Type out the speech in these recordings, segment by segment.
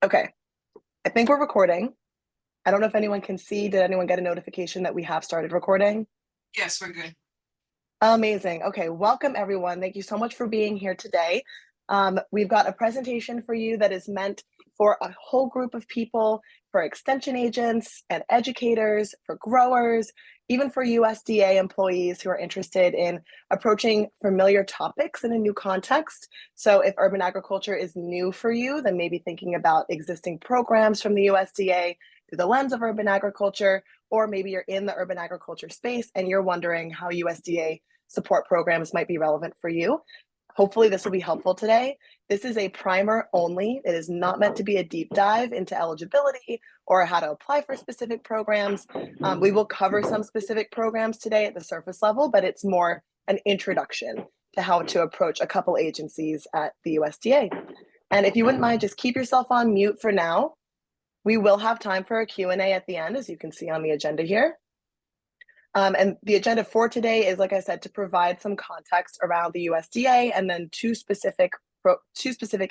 Okay, I think we're recording. I don't know if anyone can see. Did anyone get a notification that we have started recording? Yes, we're good. Amazing. Okay, welcome everyone. Thank you so much for being here today. We've got a presentation for you that is meant for a whole group of people, for extension agents and educators, for growers, even for USDA employees who are interested in approaching familiar topics in a new context. So if urban agriculture is new for you, then maybe thinking about existing programs from the USDA through the lens of urban agriculture, or maybe you're in the urban agriculture space and you're wondering how USDA support programs might be relevant for you. Hopefully this will be helpful today. This is a primer only. It is not meant to be a deep dive into eligibility or how to apply for specific programs. We will cover some specific programs today at the surface level, but it's more an introduction to how to approach a couple agencies at the USDA. And if you wouldn't mind, just keep yourself on mute for now. We will have time for a Q&A at the end, as you can see on the agenda here. And the agenda for today is, like I said, to provide some context around the USDA and then two specific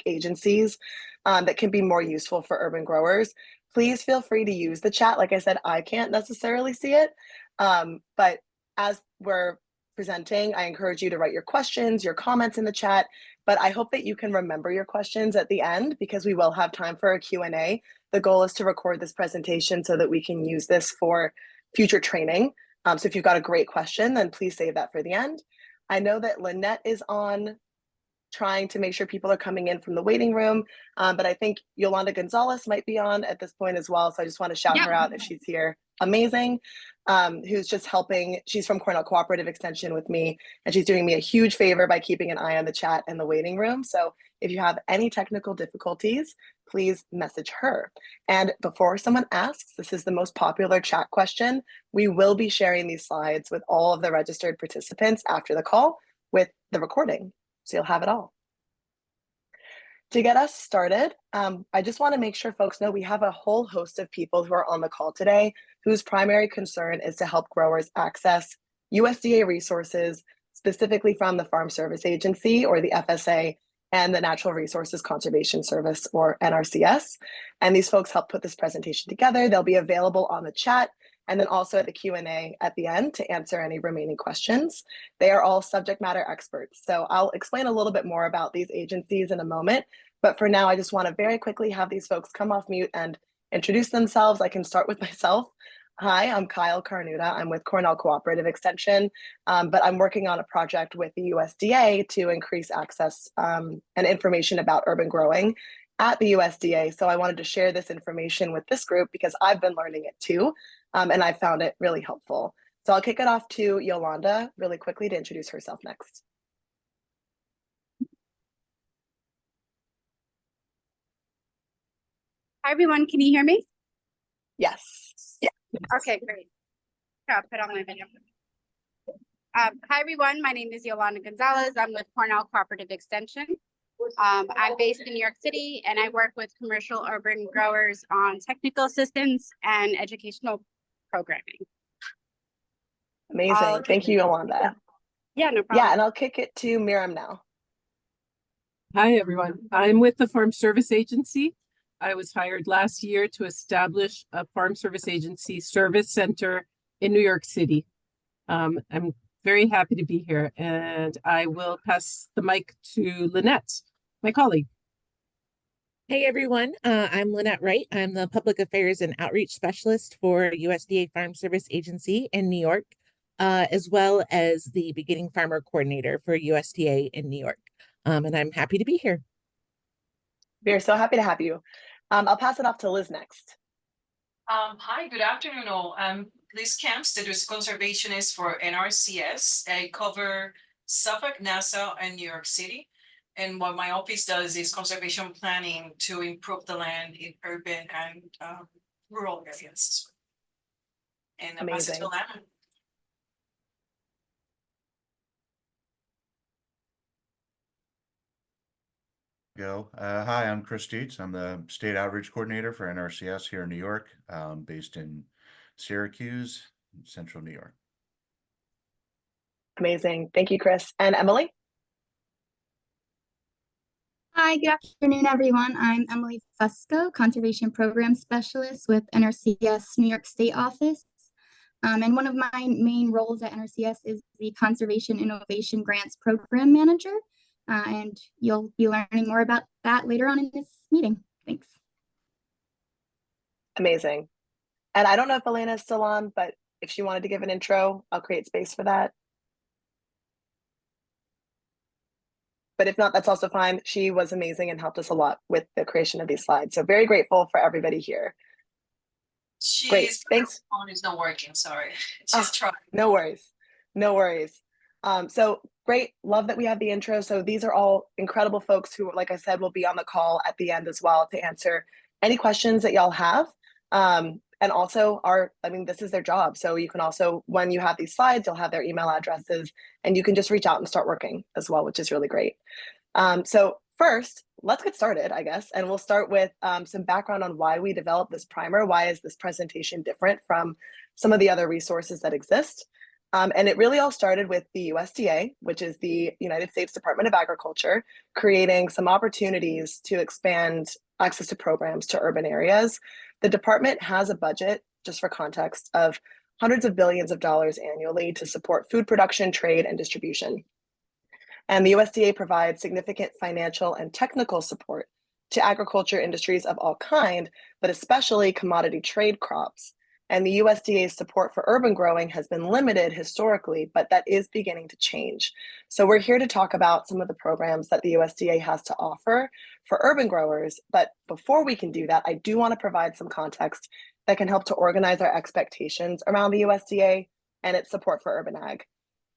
agencies that can be more useful for urban growers. Please feel free to use the chat. Like I said, I can't necessarily see it, but as we're presenting, I encourage you to write your questions, your comments in the chat, but I hope that you can remember your questions at the end because we will have time for a Q&A. The goal is to record this presentation so that we can use this for future training. So if you've got a great question, then please save that for the end. I know that Lynette is on trying to make sure people are coming in from the waiting room, but I think Yolanda Gonzalez might be on at this point as well. So I just want to shout her out if she's here. Amazing. Who's just helping. She's from Cornell Cooperative Extension with me, and she's doing me a huge favor by keeping an eye on the chat and the waiting room. So if you have any technical difficulties, please message her. And before someone asks, this is the most popular chat question. We will be sharing these slides with all of the registered participants after the call with the recording. So you'll have it all. To get us started, I just want to make sure folks know we have a whole host of people who are on the call today whose primary concern is to help growers access USDA resources, specifically from the Farm Service Agency or the FSA and the Natural Resources Conservation Service or NRCS. And these folks help put this presentation together. They'll be available on the chat and then also at the Q&A at the end to answer any remaining questions. They are all subject matter experts. So I'll explain a little bit more about these agencies in a moment, but for now, I just want to very quickly have these folks come off mute and introduce themselves. I can start with myself. Hi, I'm Kyle Carnuta. I'm with Cornell Cooperative Extension, but I'm working on a project with the USDA to increase access and information about urban growing at the USDA. So I wanted to share this information with this group because I've been learning it too. And I found it really helpful. So I'll kick it off to Yolanda really quickly to introduce herself next. Hi, everyone. Can you hear me? Yes. Yeah. Okay, great. I'll put on my video. Hi, everyone. My name is Yolanda Gonzalez. I'm with Cornell Cooperative Extension. I'm based in New York City, and I work with commercial urban growers on technical assistance and educational programming. Amazing. Thank you, Yolanda. Yeah, no problem. Yeah, and I'll kick it to Miriam now. Hi, everyone. I'm with the Farm Service Agency. I was hired last year to establish a Farm Service Agency service center in New York City. I'm very happy to be here, and I will pass the mic to Lynette, my colleague. Hey everyone, I'm Lynette Wright. I'm the Public Affairs and Outreach Specialist for USDA Farm Service Agency in New York, as well as the Beginning Farmer Coordinator for USDA in New York. And I'm happy to be here. We're so happy to have you. I'll pass it off to Liz next. Hi, good afternoon all. I'm Liz Camps, the risk conservationist for NRCS. I cover Suffolk, Nassau, and New York City. And what my office does is conservation planning to improve the land in urban and rural areas. And I'll pass it to Lana. Hi, I'm Chris Dietz. I'm the State Outreach Coordinator for NRCS here in New York, based in Syracuse, Central New York. Amazing. Thank you, Chris. And Emily? Hi, good afternoon, everyone. I'm Emily Fusco, Conservation Program Specialist with NRCS New York State Office. And one of my main roles at NRCS is the Conservation Innovation Grants Program Manager. And you'll be learning more about that later on in this meeting. Thanks. Amazing. And I don't know if Elena is still on, but if she wanted to give an intro, I'll create space for that. But if not, that's also fine. She was amazing and helped us a lot with the creation of these slides. So very grateful for everybody here. Great, thanks. Her phone is not working, sorry. Oh, She's trying. no worries, no worries. So great, love that we have the intro. So these are all incredible folks who, like I said, will be on the call at the end as well to answer any questions that y'all have. And also this is their job. So you can also, when you have these slides, you'll have their email addresses and you can just reach out and start working as well, which is really great. So first, let's get started, I guess. And we'll start with some background on why we developed this primer. Why is this presentation different from some of the other resources that exist? And it really all started with the USDA, which is the United States Department of Agriculture, creating some opportunities to expand access to programs to urban areas. The department has a budget, just for context, of hundreds of billions of dollars annually to support food production, trade, and distribution. And the USDA provides significant financial and technical support to agriculture industries of all kind, but especially commodity trade crops. And the USDA's support for urban growing has been limited historically, but that is beginning to change. So we're here to talk about some of the programs that the USDA has to offer for urban growers. But before we can do that, I do want to provide some context that can help to organize our expectations around the USDA and its support for urban ag.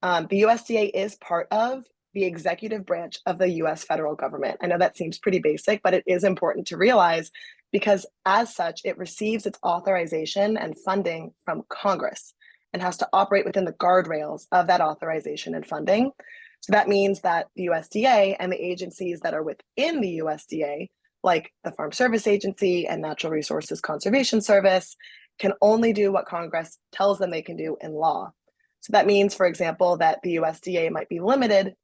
The USDA is part of the executive branch of the US federal government. I know that seems pretty basic, but it is important to realize because as such, it receives its authorization and funding from Congress and has to operate within the guardrails of that authorization and funding. So that means that the USDA and the agencies that are within the USDA, like the Farm Service Agency and Natural Resources Conservation Service, can only do what Congress tells them they can do in law. So that means, for example, that the USDA might be limited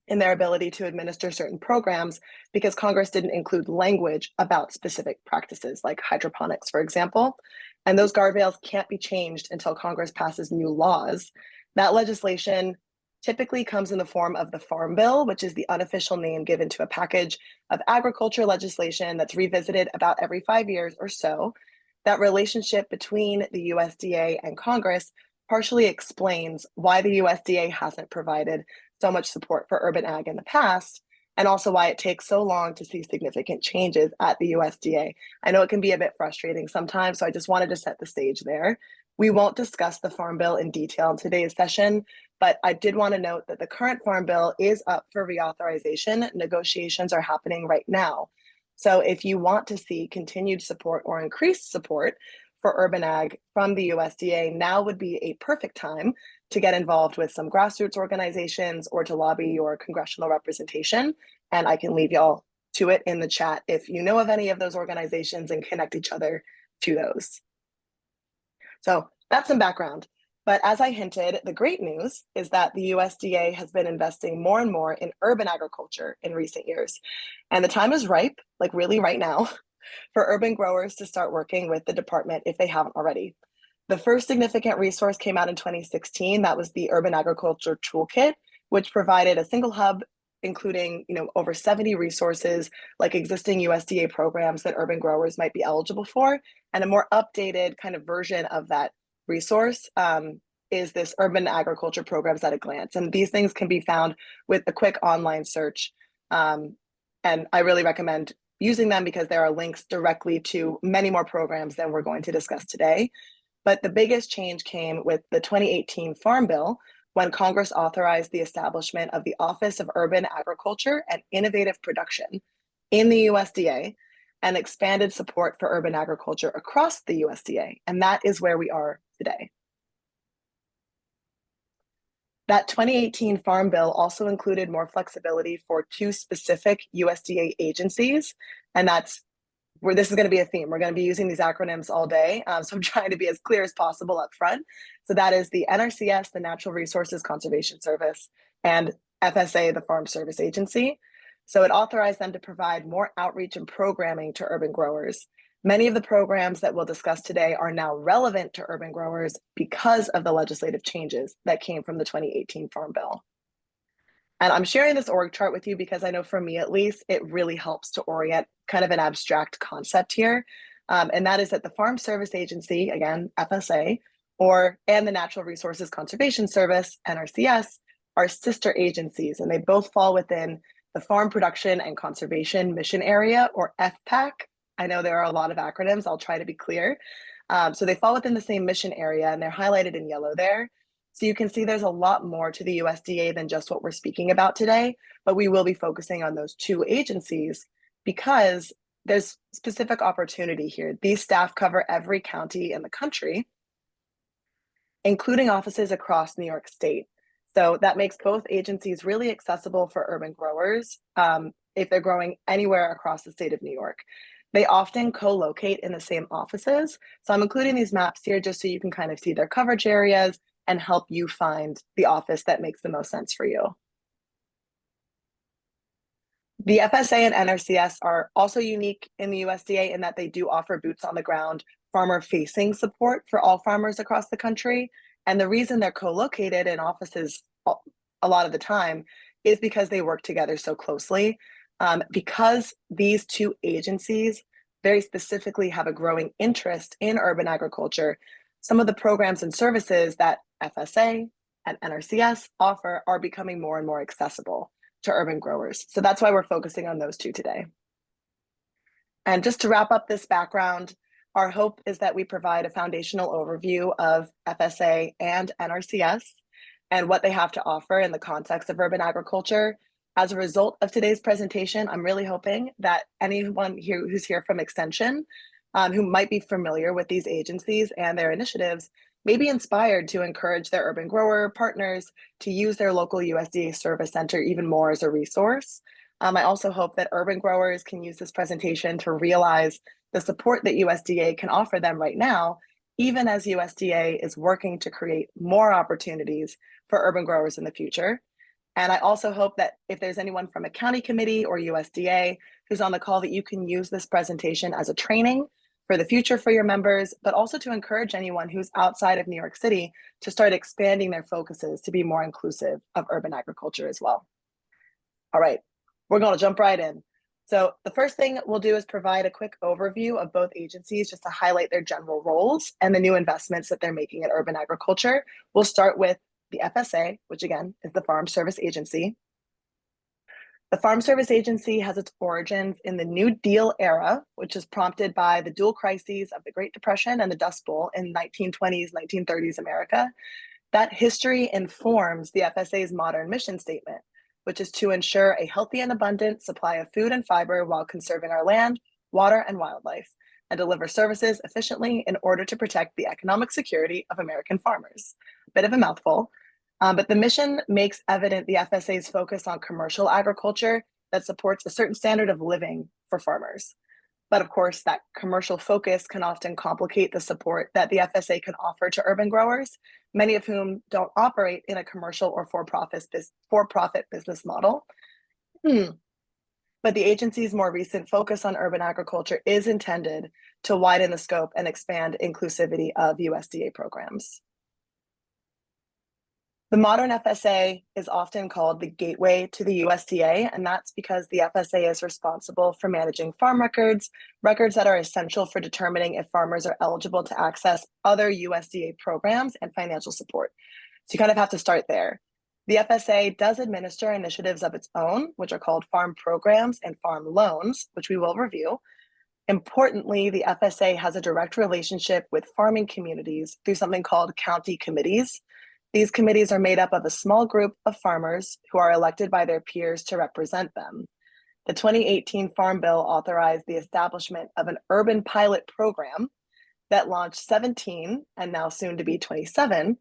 in their ability to administer certain programs because Congress didn't include language about specific practices like hydroponics, for example. And those guardrails can't be changed until Congress passes new laws. That legislation typically comes in the form of the Farm Bill, which is the unofficial name given to a package of agriculture legislation that's revisited about every 5 years or so. That relationship between the USDA and Congress partially explains why the USDA hasn't provided so much support for urban ag in the past, and also why it takes so long to see significant changes at the USDA. I know it can be a bit frustrating sometimes, so I just wanted to set the stage there. We won't discuss the Farm Bill in detail in today's session, but I did want to note that the current Farm Bill is up for reauthorization. Negotiations are happening right now. So if you want to see continued support or increased support for urban ag from the USDA, now would be a perfect time to get involved with some grassroots organizations or to lobby your congressional representation. And I can leave y'all to it in the chat if you know of any of those organizations and connect each other to those. So that's some background. But as I hinted, the great news is that the USDA has been investing more and more in urban agriculture in recent years. And the time is ripe, like really right now, for urban growers to start working with the department if they haven't already. The first significant resource came out in 2016. That was the Urban Agriculture Toolkit, which provided a single hub, including over 70 resources like existing USDA programs that urban growers might be eligible for. And a more updated kind of version of that resource is this Urban Agriculture Programs at a Glance. And these things can be found with a quick online search. And I really recommend using them because there are links directly to many more programs than we're going to discuss today. But the biggest change came with the 2018 Farm Bill when Congress authorized the establishment of the Office of Urban Agriculture and Innovative Production in the USDA and expanded support for urban agriculture across the USDA. And that is where we are today. That 2018 Farm Bill also included more flexibility for two specific USDA agencies, and that's where this is going to be a theme. We're going to be using these acronyms all day, so I'm trying to be as clear as possible up front. So that is the NRCS, the Natural Resources Conservation Service, and FSA, the Farm Service Agency. So it authorized them to provide more outreach and programming to urban growers. Many of the programs that we'll discuss today are now relevant to urban growers because of the legislative changes that came from the 2018 Farm Bill. And I'm sharing this org chart with you because I know for me at least, it really helps to orient kind of an abstract concept here. And that is that the Farm Service Agency, again, FSA, and the Natural Resources Conservation Service, NRCS, are sister agencies, and they both fall within the Farm Production and Conservation Mission Area, or FPAC. I know there are a lot of acronyms, I'll try to be clear. So they fall within the same mission area, and they're highlighted in yellow there. So you can see there's a lot more to the USDA than just what we're speaking about today, but we will be focusing on those two agencies because there's specific opportunity here. These staff cover every county in the country, including offices across New York State. So that makes both agencies really accessible for urban growers if they're growing anywhere across the state of New York. They often co-locate in the same offices. So I'm including these maps here just so you can kind of see their coverage areas and help you find the office that makes the most sense for you. The FSA and NRCS are also unique in the USDA in that they do offer boots on the ground, farmer-facing support for all farmers across the country. And the reason they're co-located in offices a lot of the time is because they work together so closely. Because these two agencies very specifically have a growing interest in urban agriculture, some of the programs and services that FSA and NRCS offer are becoming more and more accessible to urban growers. So that's why we're focusing on those two today. And just to wrap up this background, our hope is that we provide a foundational overview of FSA and NRCS and what they have to offer in the context of urban agriculture. As a result of today's presentation, I'm really hoping that anyone here who's here from Extension, who might be familiar with these agencies and their initiatives, may be inspired to encourage their urban grower partners to use their local USDA service center even more as a resource. I also hope that urban growers can use this presentation to realize the support that USDA can offer them right now, even as USDA is working to create more opportunities for urban growers in the future. And I also hope that if there's anyone from a county committee or USDA who's on the call, that you can use this presentation as a training for the future for your members, but also to encourage anyone who's outside of New York City to start expanding their focuses to be more inclusive of urban agriculture as well. All right, we're going to jump right in. So the first thing we'll do is provide a quick overview of both agencies just to highlight their general roles and the new investments that they're making in urban agriculture. We'll start with the FSA, which again is the Farm Service Agency. The Farm Service Agency has its origins in the New Deal era, which is prompted by the dual crises of the Great Depression and the Dust Bowl in 1920s, 1930s America. That history informs the FSA's modern mission statement, which is to ensure a healthy and abundant supply of food and fiber while conserving our land, water, and wildlife, and deliver services efficiently in order to protect the economic security of American farmers. Bit of a mouthful. But the mission makes evident the FSA's focus on commercial agriculture that supports a certain standard of living for farmers. But of course, that commercial focus can often complicate the support that the FSA can offer to urban growers, many of whom don't operate in a commercial or for-profit business model. But the agency's more recent focus on urban agriculture is intended to widen the scope and expand inclusivity of USDA programs. The modern FSA is often called the gateway to the USDA, and that's because the FSA is responsible for managing farm records that are essential for determining if farmers are eligible to access other USDA programs and financial support. So you kind of have to start there. The FSA does administer initiatives of its own, which are called farm programs and farm loans, which we will review. Importantly, the FSA has a direct relationship with farming communities through something called county committees. These committees are made up of a small group of farmers who are elected by their peers to represent them. The 2018 Farm Bill authorized the establishment of an urban pilot program that launched 17, and now soon to be 27,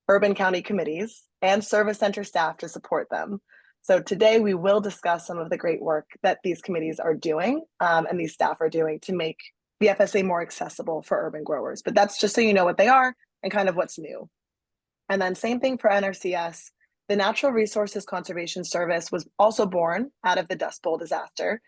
urban county committees and service center staff to support them. So today we will discuss some of the great work that these committees are doing and these staff are doing to make the FSA more accessible for urban growers. But that's just so you know what they are and kind of what's new. And then same thing for NRCS. the Natural Resources Conservation Service was also born out of the Dust Bowl disaster.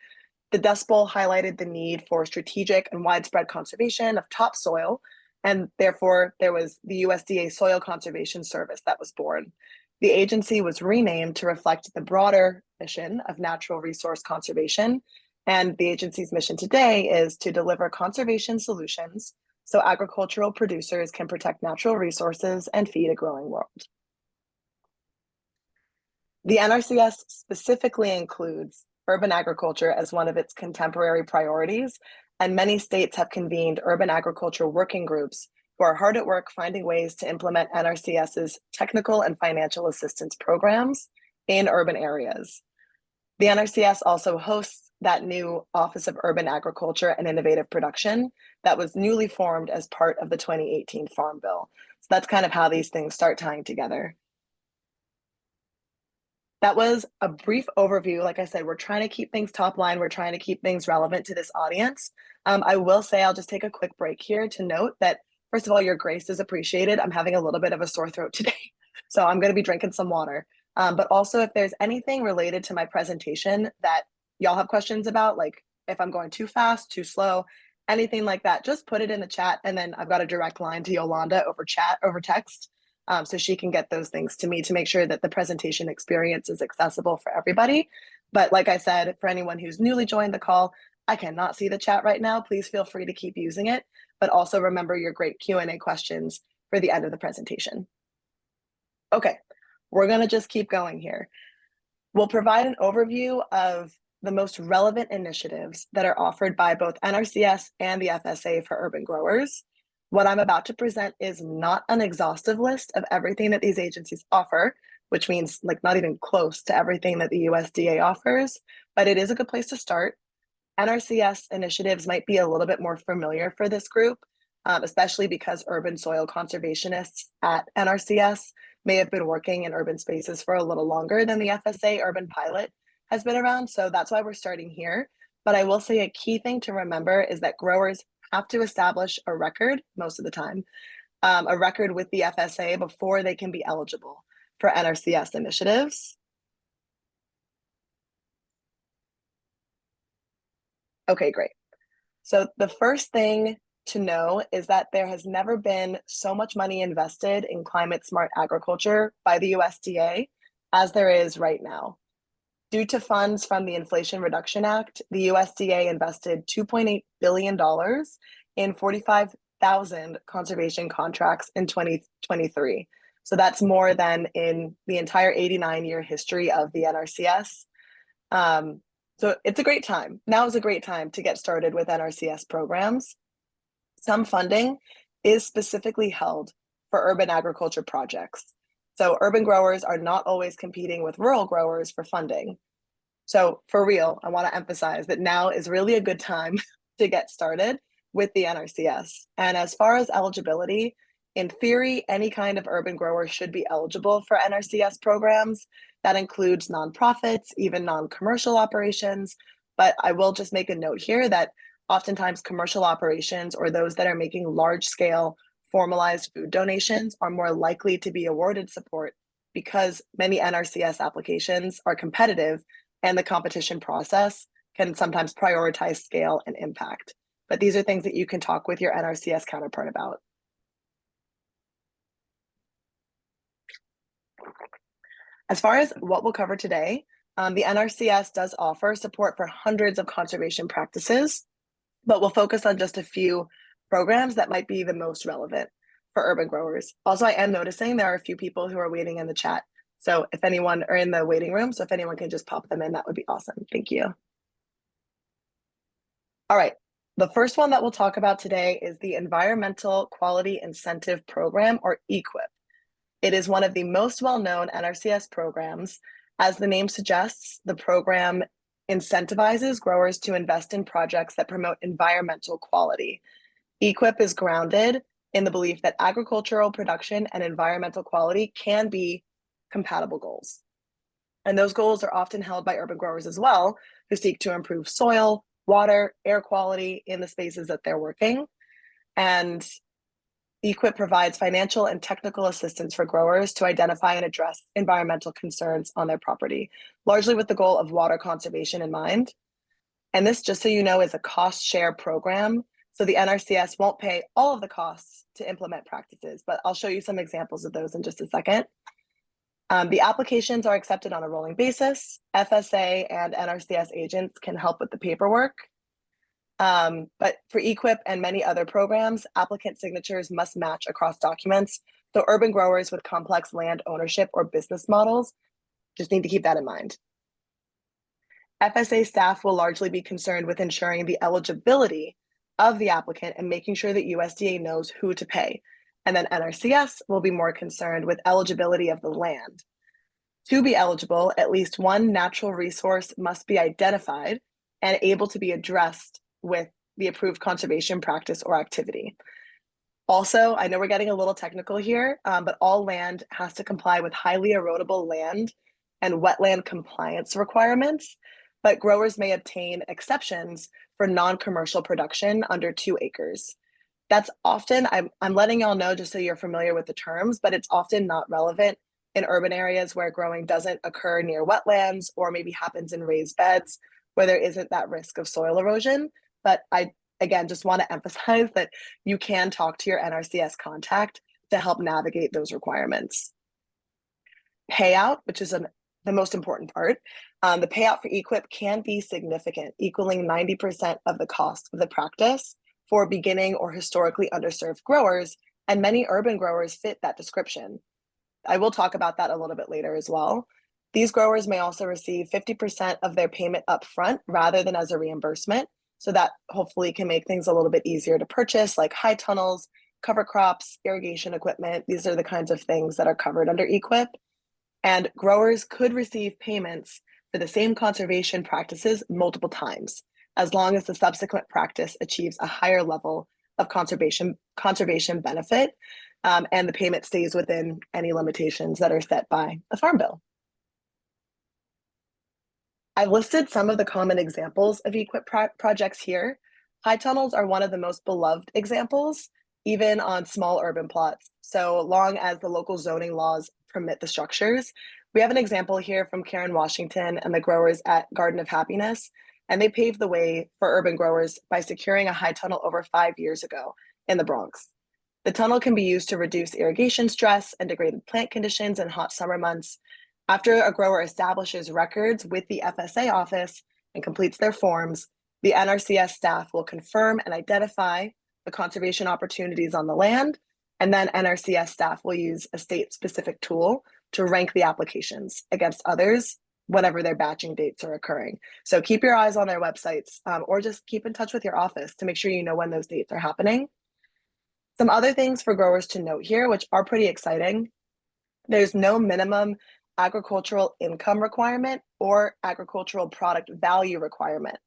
The Dust Bowl highlighted the need for strategic and widespread conservation of topsoil, and therefore there was the USDA Soil Conservation Service that was born. The agency was renamed to reflect the broader mission of natural resource conservation, and the agency's mission today is to deliver conservation solutions so agricultural producers can protect natural resources and feed a growing world. The NRCS specifically includes urban agriculture as one of its contemporary priorities, and many states have convened urban agriculture working groups who are hard at work finding ways to implement NRCS's technical and financial assistance programs in urban areas. The NRCS also hosts that new Office of Urban Agriculture and Innovative Production that was newly formed as part of the 2018 Farm Bill. So that's kind of how these things start tying together. That was a brief overview. Like I said, we're trying to keep things top line. We're trying to keep things relevant to this audience. I will say I'll just take a quick break here to note that, first of all, your grace is appreciated. I'm having a little bit of a sore throat today, so I'm going to be drinking some water. But also, if there's anything related to my presentation that y'all have questions about, like if I'm going too fast, too slow, anything like that, just put it in the chat. And then I've got a direct line to Yolanda over text. So she can get those things to me to make sure that the presentation experience is accessible for everybody. But like I said, for anyone who's newly joined the call, I cannot see the chat right now. Please feel free to keep using it, but also remember your great Q&A questions for the end of the presentation. Okay, we're gonna just keep going here. We'll provide an overview of the most relevant initiatives that are offered by both NRCS and the FSA for urban growers. What I'm about to present is not an exhaustive list of everything that these agencies offer, which means like not even close to everything that the USDA offers, but it is a good place to start. NRCS initiatives might be a little bit more familiar for this group, especially because urban soil conservationists at NRCS may have been working in urban spaces for a little longer than the FSA Urban Pilot has been around. So that's why we're starting here. But I will say a key thing to remember is that growers have to establish a record most of the time, a record with the FSA before they can be eligible for NRCS initiatives. Okay, great. So the first thing to know is that there has never been so much money invested in climate smart agriculture by the USDA as there is right now. Due to funds from the Inflation Reduction Act, the USDA invested $2.8 billion in 45,000 conservation contracts in 2023. So that's more than in the entire 89-year history of the NRCS. So it's a great time. Now is a great time to get started with NRCS programs. Some funding is specifically held for urban agriculture projects. So urban growers are not always competing with rural growers for funding. So for real, I want to emphasize that now is really a good time to get started with the NRCS. And as far as eligibility, in theory, any kind of urban grower should be eligible for NRCS programs. That includes nonprofits, even non-commercial operations. But I will just make a note here that oftentimes commercial operations or those that are making large-scale formalized food donations are more likely to be awarded support because many NRCS applications are competitive and the competition process can sometimes prioritize scale and impact. But these are things that you can talk with your NRCS counterpart about. As far as what we'll cover today, the NRCS does offer support for hundreds of conservation practices, but we'll focus on just a few programs that might be the most relevant for urban growers. Also, I am noticing there are a few people who are waiting in the chat. So if anyone are in the waiting room, so if anyone can just pop them in, that would be awesome. Thank you. All right, the first one that we'll talk about today is the Environmental Quality Incentive Program, or EQIP. It is one of the most well-known NRCS programs. As the name suggests, the program incentivizes growers to invest in projects that promote environmental quality. EQIP is grounded in the belief that agricultural production and environmental quality can be compatible goals. And those goals are often held by urban growers as well, who seek to improve soil, water, air quality in the spaces that they're working. And EQIP provides financial and technical assistance for growers to identify and address environmental concerns on their property, largely with the goal of water conservation in mind. And this, just so you know, is a cost share program. So the NRCS won't pay all of the costs to implement practices, but I'll show you some examples of those in just a second. The applications are accepted on a rolling basis. FSA and NRCS agents can help with the paperwork. But for EQIP and many other programs, applicant signatures must match across documents. So urban growers with complex land ownership or business models just need to keep that in mind. FSA staff will largely be concerned with ensuring the eligibility of the applicant and making sure that USDA knows who to pay. And then NRCS will be more concerned with eligibility of the land. To be eligible, at least one natural resource must be identified and able to be addressed with the approved conservation practice or activity. Also, I know we're getting a little technical here, but all land has to comply with highly erodible land and wetland compliance requirements, but growers may obtain exceptions for non-commercial production under 2 acres. That's often, I'm letting y'all know just so you're familiar with the terms, but it's often not relevant in urban areas where growing doesn't occur near wetlands or maybe happens in raised beds where there isn't that risk of soil erosion. But I, again, just want to emphasize that you can talk to your NRCS contact to help navigate those requirements. Payout, which is the most important part, the payout for EQIP can be significant, equaling 90% of the cost of the practice for beginning or historically underserved growers, and many urban growers fit that description. I will talk about that a little bit later as well. These growers may also receive 50% of their payment upfront rather than as a reimbursement, so that hopefully can make things a little bit easier to purchase, like high tunnels, cover crops, irrigation equipment. These are the kinds of things that are covered under EQIP. And growers could receive payments for the same conservation practices multiple times, as long as the subsequent practice achieves a higher level of conservation benefit, and the payment stays within any limitations that are set by the Farm Bill. I've listed some of the common examples of EQIP projects here. High tunnels are one of the most beloved examples, even on small urban plots, so long as the local zoning laws permit the structures. We have an example here from Karen Washington and the growers at Garden of Happiness, and they paved the way for urban growers by securing a high tunnel over 5 years ago in the Bronx. The tunnel can be used to reduce irrigation stress and degraded plant conditions in hot summer months. After a grower establishes records with the FSA office and completes their forms, the NRCS staff will confirm and identify the conservation opportunities on the land, and then NRCS staff will use a state-specific tool to rank the applications against others whenever their batching dates are occurring. So keep your eyes on their websites, or just keep in touch with your office to make sure you know when those dates are happening. Some other things for growers to note here, which are pretty exciting. There's no minimum agricultural income requirement or agricultural product value requirement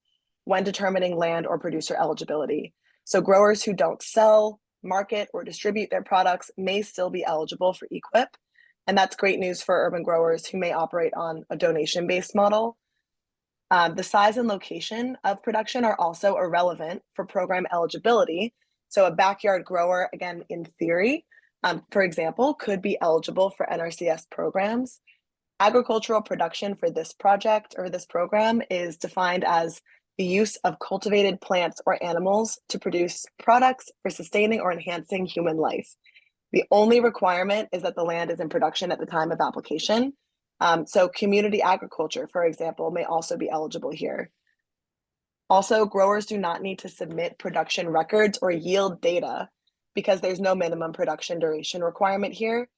when determining land or producer eligibility. So growers who don't sell, market, or distribute their products may still be eligible for EQIP. And that's great news for urban growers who may operate on a donation-based model. The size and location of production are also irrelevant for program eligibility. So a backyard grower, again, in theory, for example, could be eligible for NRCS programs. Agricultural production for this project or this program is defined as the use of cultivated plants or animals to produce products for sustaining or enhancing human life. The only requirement is that the land is in production at the time of application. So community agriculture, for example, may also be eligible here. Also, growers do not need to submit production records or yield data because there's no minimum production duration requirement here.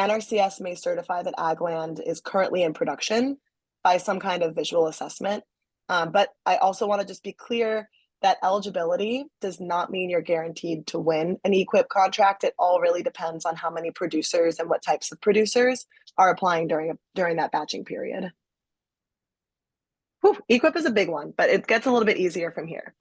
NRCS may certify that ag land is currently in production by some kind of visual assessment. But I also want to just be clear that eligibility does not mean you're guaranteed to win an EQIP contract. It all really depends on how many producers and what types of producers are applying during that batching period. Whew, EQIP is a big one, but it gets a little bit easier from here.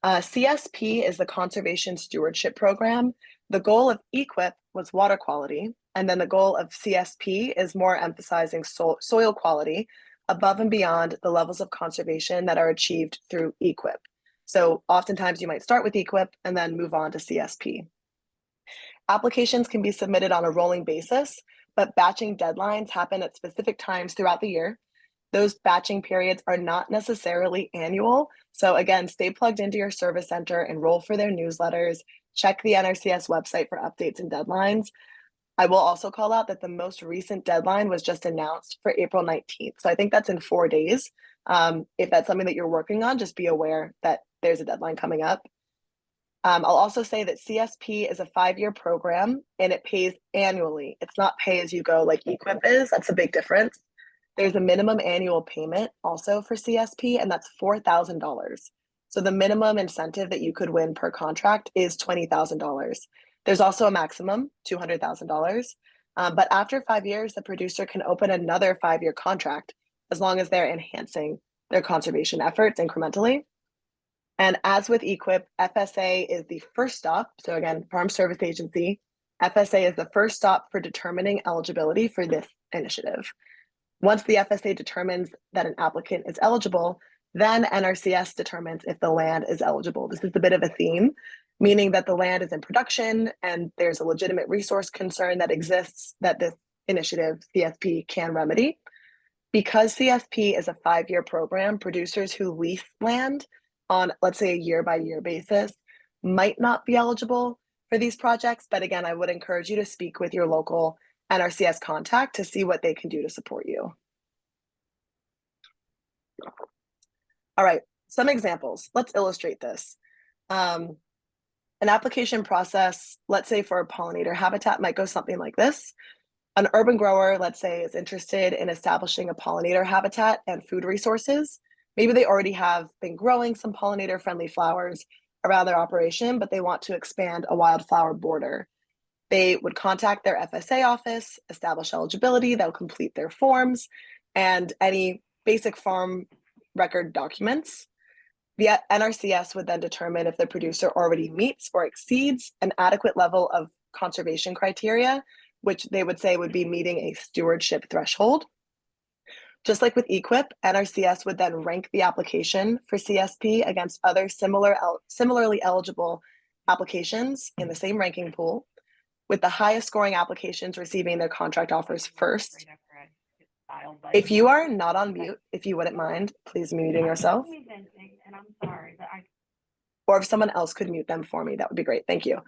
CSP is the Conservation Stewardship Program. The goal of EQIP was water quality, and then the goal of CSP is more emphasizing soil quality above and beyond the levels of conservation that are achieved through EQIP. So oftentimes you might start with EQIP and then move on to CSP. Applications can be submitted on a rolling basis, but batching deadlines happen at specific times throughout the year. Those batching periods are not necessarily annual. So again, stay plugged into your service center, enroll for their newsletters, check the NRCS website for updates and deadlines. I will also call out that the most recent deadline was just announced for April 19th. So I think that's in 4 days. If that's something that you're working on, just be aware that there's a deadline coming up. I'll also say that CSP is a 5-year program and it pays annually. It's not pay as you go like EQIP is. That's a big difference. There's a minimum annual payment also for CSP, and that's $4,000. So the minimum incentive that you could win per contract is $20,000. There's also a maximum, $200,000. But after 5 years, the producer can open another 5-year contract as long as they're enhancing their conservation efforts incrementally. And as with EQIP, FSA is the first stop. So again, Farm Service Agency, FSA is the first stop for determining eligibility for this initiative. Once the FSA determines that an applicant is eligible, then NRCS determines if the land is eligible. This is a bit of a theme, meaning that the land is in production and there's a legitimate resource concern that exists that this initiative, CSP, can remedy. Because CSP is a 5-year program, producers who lease land on, let's say, a year-by-year basis might not be eligible for these projects. But again, I would encourage you to speak with your local NRCS contact to see what they can do to support you. All right, some examples. Let's illustrate this. An application process, let's say for a pollinator habitat, might go something like this. An urban grower, let's say, is interested in establishing a pollinator habitat and food resources. Maybe they already have been growing some pollinator-friendly flowers around their operation, but they want to expand a wildflower border. They would contact their FSA office, establish eligibility, they'll complete their forms, and any basic farm record documents. The NRCS would then determine if the producer already meets or exceeds an adequate level of conservation criteria, which they would say would be meeting a stewardship threshold. Just like with EQIP, NRCS would then rank the application for CSP against other similarly eligible applications in the same ranking pool, with the highest scoring applications receiving their contract offers first. If you are not on mute, if you wouldn't mind, please muting yourself. Or if someone else could mute them for me, that would be great. Thank you.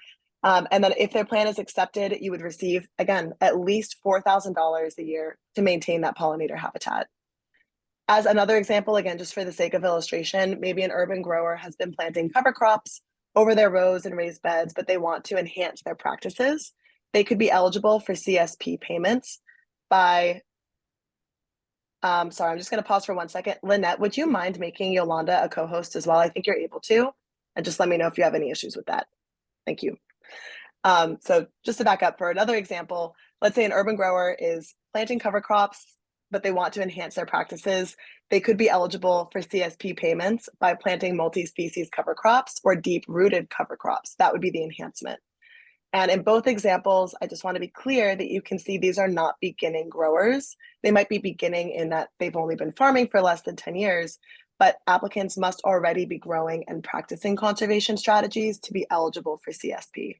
And then if their plan is accepted, you would receive, again, at least $4,000 a year to maintain that pollinator habitat. As another example, again, just for the sake of illustration, maybe an urban grower has been planting cover crops over their rows and raised beds, but they want to enhance their practices. They could be eligible for CSP payments by, sorry, I'm just going to pause for 1 second. Lynette, would you mind making Yolanda a co-host as well? I think you're able to, and just let me know if you have any issues with that. Thank you. So just to back up for another example, let's say an urban grower is planting cover crops, but they want to enhance their practices. They could be eligible for CSP payments by planting multi-species cover crops or deep-rooted cover crops. That would be the enhancement. And in both examples, I just want to be clear that you can see these are not beginning growers. They might be beginning in that they've only been farming for less than 10 years, but applicants must already be growing and practicing conservation strategies to be eligible for CSP.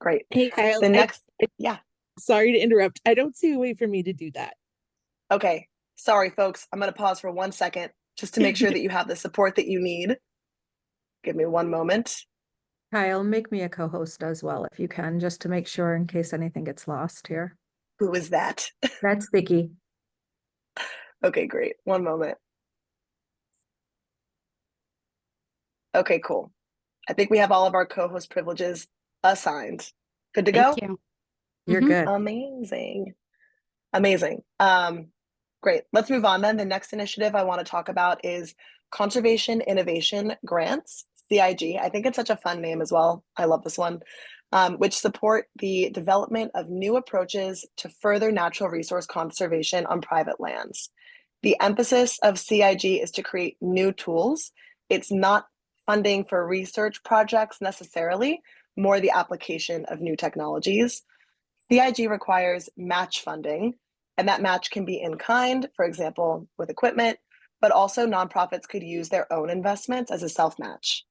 Great. Hey, Kyle. The next, yeah. Sorry to interrupt. I don't see a way for me to do that. Okay. Sorry, folks. I'm going to pause for 1 second just to make sure that you have the support that you need. Give me 1 moment. Kyle, make me a co-host as well, if you can, just to make sure in case anything gets lost here. Who is that? That's Vicky. Okay, great. 1 moment. Okay, cool. I think we have all of our co-host privileges assigned. Good to go? Thank you. You're Mhm. good. Amazing. Amazing. Great. Let's move on then. The next initiative I want to talk about is Conservation Innovation Grants, CIG. I think it's such a fun name as well. I love this one, which support the development of new approaches to further natural resource conservation on private lands. The emphasis of CIG is to create new tools. It's not funding for research projects necessarily, more the application of new technologies. CIG requires match funding, and that match can be in kind, for example, with equipment, but also nonprofits could use their own investments as a self-match.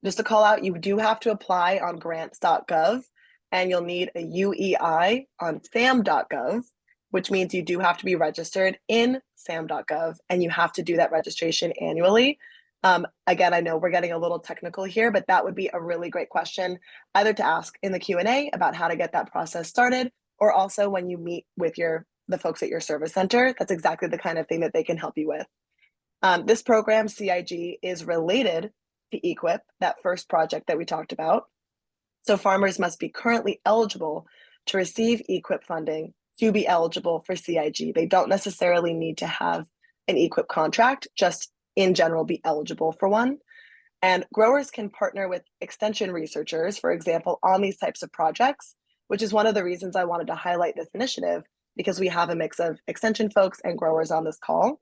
just to call out, you do have to apply on grants.gov, and you'll need a UEI on sam.gov, which means you do have to be registered in sam.gov, and you have to do that registration annually. Again, I know we're getting a little technical here, but that would be a really great question either to ask in the Q&A about how to get that process started, or also when you meet with the folks at your service center. That's exactly the kind of thing that they can help you with. This program, CIG, is related to EQIP, that first project that we talked about. So farmers must be currently eligible to receive EQIP funding to be eligible for CIG. They don't necessarily need to have an EQIP contract, just in general be eligible for one. And growers can partner with extension researchers, for example, on these types of projects, which is one of the reasons I wanted to highlight this initiative, because we have a mix of extension folks and growers on this call.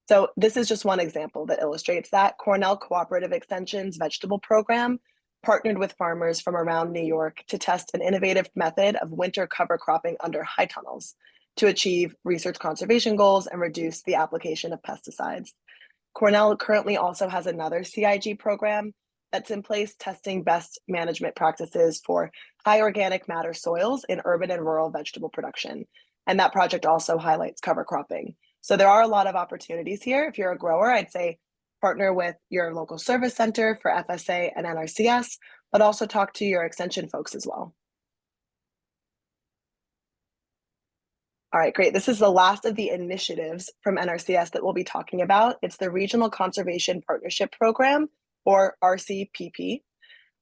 So this is just one example that illustrates that. Cornell Cooperative Extension's vegetable program partnered with farmers from around New York to test an innovative method of winter cover cropping under high tunnels to achieve research conservation goals and reduce the application of pesticides. Cornell currently also has another CIG program that's in place testing best management practices for high organic matter soils in urban and rural vegetable production. And that project also highlights cover cropping. So there are a lot of opportunities here. If you're a grower, I'd say partner with your local service center for FSA and NRCS, but also talk to your extension folks as well. All right, great. This is the last of the initiatives from NRCS that we'll be talking about. It's the Regional Conservation Partnership Program, or RCPP,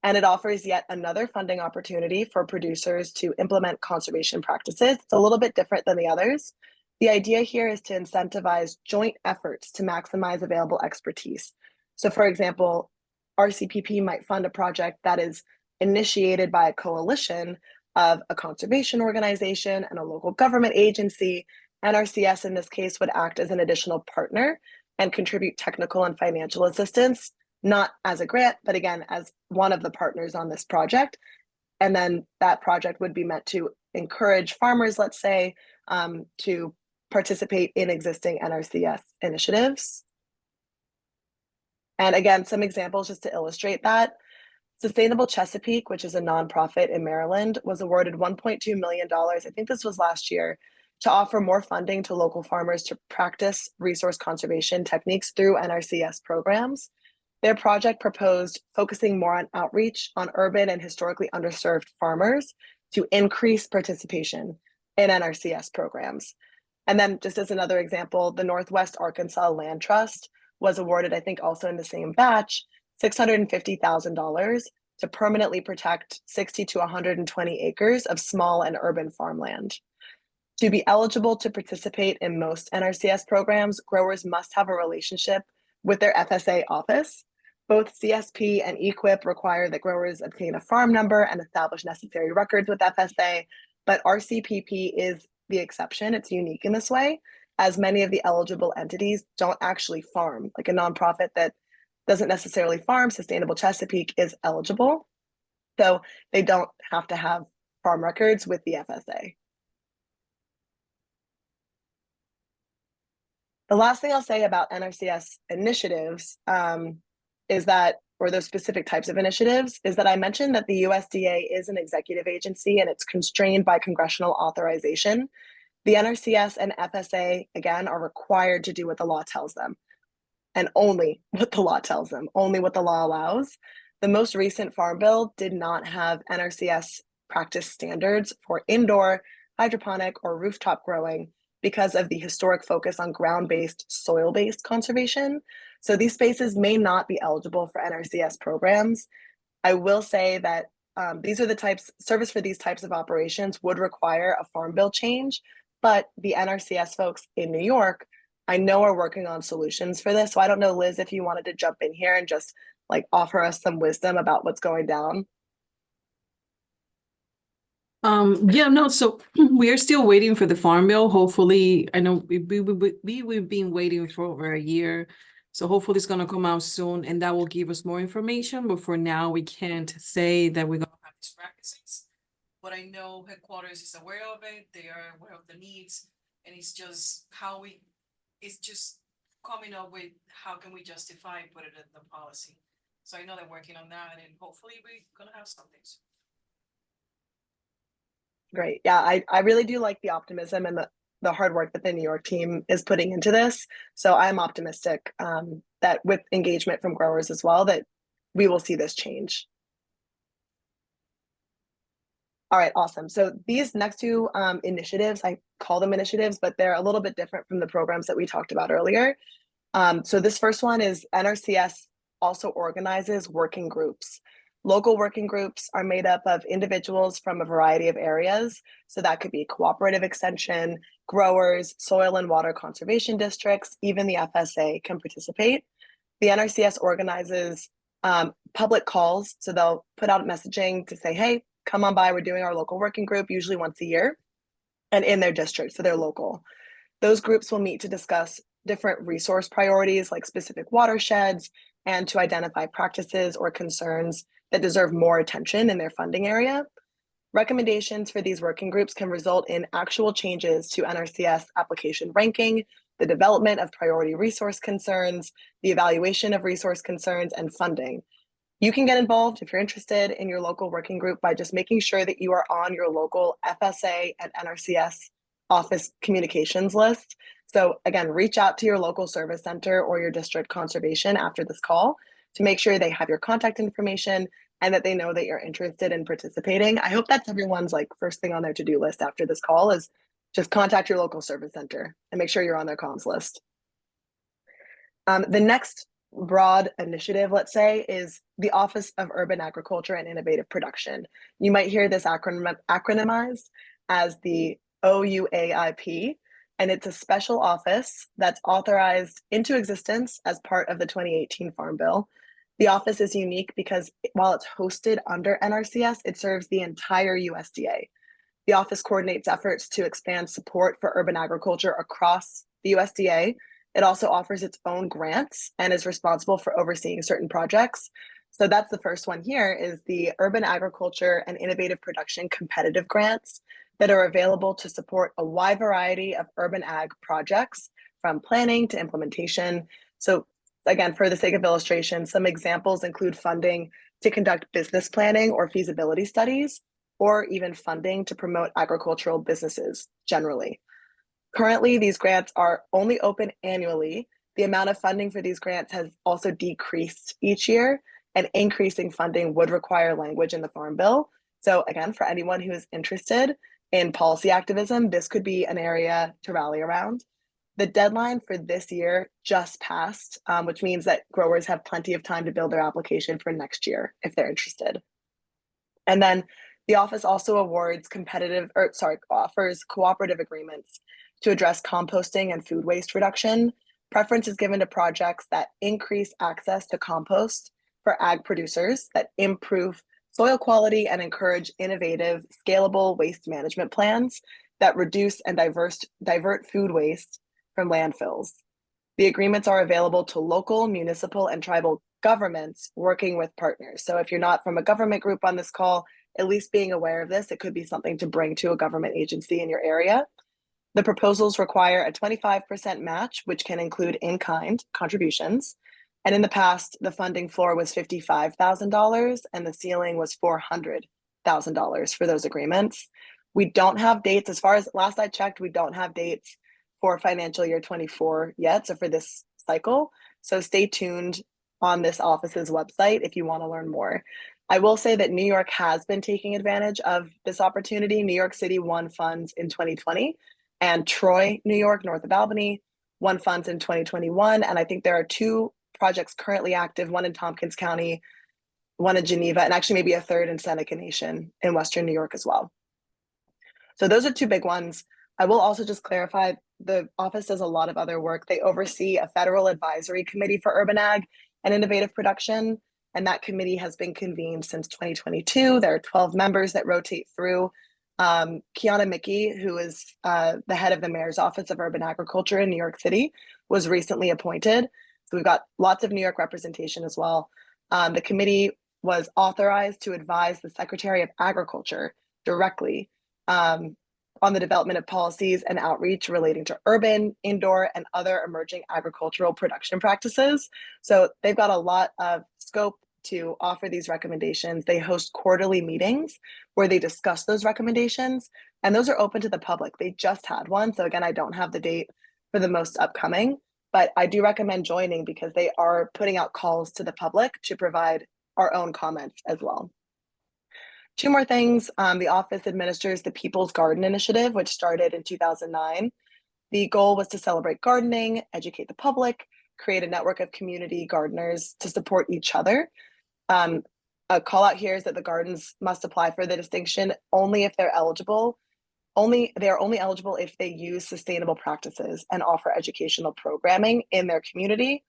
and it offers yet another funding opportunity for producers to implement conservation practices. It's a little bit different than the others. The idea here is to incentivize joint efforts to maximize available expertise. So for example, RCPP might fund a project that is initiated by a coalition of a conservation organization and a local government agency. NRCS in this case would act as an additional partner and contribute technical and financial assistance, not as a grant, but again, as one of the partners on this project. And then that project would be meant to encourage farmers, let's say, to participate in existing NRCS initiatives. And again, some examples just to illustrate that. Sustainable Chesapeake, which is a nonprofit in Maryland, was awarded $1.2 million, I think this was last year, to offer more funding to local farmers to practice resource conservation techniques through NRCS programs. Their project proposed focusing more on outreach on urban and historically underserved farmers to increase participation in NRCS programs. And then just as another example, the Northwest Arkansas Land Trust was awarded, I think also in the same batch, $650,000 to permanently protect 60 to 120 acres of small and urban farmland. To be eligible to participate in most NRCS programs, growers must have a relationship with their FSA office. Both CSP and EQIP require that growers obtain a farm number and establish necessary records with FSA, but RCPP is the exception. It's unique in this way, as many of the eligible entities don't actually farm. Like a nonprofit that doesn't necessarily farm, Sustainable Chesapeake, is eligible. So they don't have to have farm records with the FSA. The last thing I'll say about NRCS initiatives is that, or those specific types of initiatives, is that I mentioned that the USDA is an executive agency and it's constrained by congressional authorization. The NRCS and FSA, again, are required to do what the law tells them, and only what the law tells them, only what the law allows. The most recent Farm Bill did not have NRCS practice standards for indoor, hydroponic, or rooftop growing because of the historic focus on ground-based, soil-based conservation. So these spaces may not be eligible for NRCS programs. I will say that these are the types, service for these types of operations would require a Farm Bill change, but the NRCS folks in New York, I know, are working on solutions for this. So I don't know, Liz, if you wanted to jump in here and just like offer us some wisdom about what's going down. So we are still waiting for the Farm Bill. Hopefully, I know we've been waiting for over a year. So hopefully it's going to come out soon and that will give us more information. But for now, we can't say that we're going to have these practices. But I know headquarters is aware of it. They are aware of the needs. And it's just it's just coming up with how can we justify put it in the policy. So I know they're working on that and hopefully we're gonna have something soon. Great. Yeah, I really do like the optimism and the hard work that the New York team is putting into this. So I'm optimistic that with engagement from growers as well, that we will see this change. All right, awesome. So these next two initiatives, I call them initiatives, but they're a little bit different from the programs that we talked about earlier. So this first one is NRCS also organizes working groups. Local working groups are made up of individuals from a variety of areas. So that could be cooperative extension, growers, soil and water conservation districts, even the FSA can participate. The NRCS organizes public calls. So they'll put out messaging to say, hey, come on by, we're doing our local working group usually once a year and in their district, so they're local. Those groups will meet to discuss different resource priorities like specific watersheds and to identify practices or concerns that deserve more attention in their funding area. Recommendations for these working groups can result in actual changes to NRCS application ranking, the development of priority resource concerns, the evaluation of resource concerns, and funding. You can get involved if you're interested in your local working group by just making sure that you are on your local FSA and NRCS office communications list. So again, reach out to your local service center or your district conservation after this call to make sure they have your contact information and that they know that you're interested in participating. I hope that's everyone's like first thing on their to-do list after this call is just contact your local service center and make sure you're on their comms list. The next broad initiative, let's say, is the Office of Urban Agriculture and Innovative Production. You might hear this acronymized as the OUAIP, and it's a special office that's authorized into existence as part of the 2018 Farm Bill. The office is unique because while it's hosted under NRCS, it serves the entire USDA. The office coordinates efforts to expand support for urban agriculture across the USDA. It also offers its own grants and is responsible for overseeing certain projects. So that's the first one here is the Urban Agriculture and Innovative Production Competitive Grants that are available to support a wide variety of urban ag projects from planning to implementation. So again, for the sake of illustration, some examples include funding to conduct business planning or feasibility studies, or even funding to promote agricultural businesses generally. Currently, these grants are only open annually. The amount of funding for these grants has also decreased each year, and increasing funding would require language in the Farm Bill. So again, for anyone who is interested in policy activism, this could be an area to rally around. The deadline for this year just passed, which means that growers have plenty of time to build their application for next year if they're interested. And then the office also offers cooperative agreements to address composting and food waste reduction. Preference is given to projects that increase access to compost for ag producers, that improve soil quality and encourage innovative, scalable waste management plans that reduce and divert food waste from landfills. The agreements are available to local, municipal, and tribal governments working with partners. So if you're not from a government group on this call, at least being aware of this, it could be something to bring to a government agency in your area. The proposals require a 25% match, which can include in-kind contributions. And in the past, the funding floor was $55,000 and the ceiling was $400,000 for those agreements. We don't have dates. As far as last I checked, we don't have dates for financial year 24 yet, so for this cycle. So stay tuned on this office's website if you want to learn more. I will say that New York has been taking advantage of this opportunity. New York City won funds in 2020, and Troy, New York, north of Albany, won funds in 2021. And I think there are two projects currently active, one in Tompkins County, one in Geneva, and actually maybe a third in Seneca Nation in Western New York as well. So those are two big ones. I will also just clarify, the office does a lot of other work. They oversee a federal advisory committee for urban ag and innovative production, and that committee has been convened since 2022. There are 12 members that rotate through. Kiana Mickey, who is the head of the mayor's office of urban agriculture in New York City, was recently appointed. So we've got lots of New York representation as well. The committee was authorized to advise the Secretary of Agriculture directly on the development of policies and outreach relating to urban, indoor, and other emerging agricultural production practices. So they've got a lot of scope to offer these recommendations, they host quarterly meetings where they discuss those recommendations, and those are open to the public. They just had one. So again, I don't have the date for the most upcoming, but I do recommend joining because they are putting out calls to the public to provide our own comments as well. Two more things. The office administers the People's Garden Initiative, which started in 2009. The goal was to celebrate gardening, educate the public, create a network of community gardeners to support each other. A call out here is that the gardens must apply for the distinction only if they're eligible. They are only eligible if they use sustainable practices and offer educational programming in their community.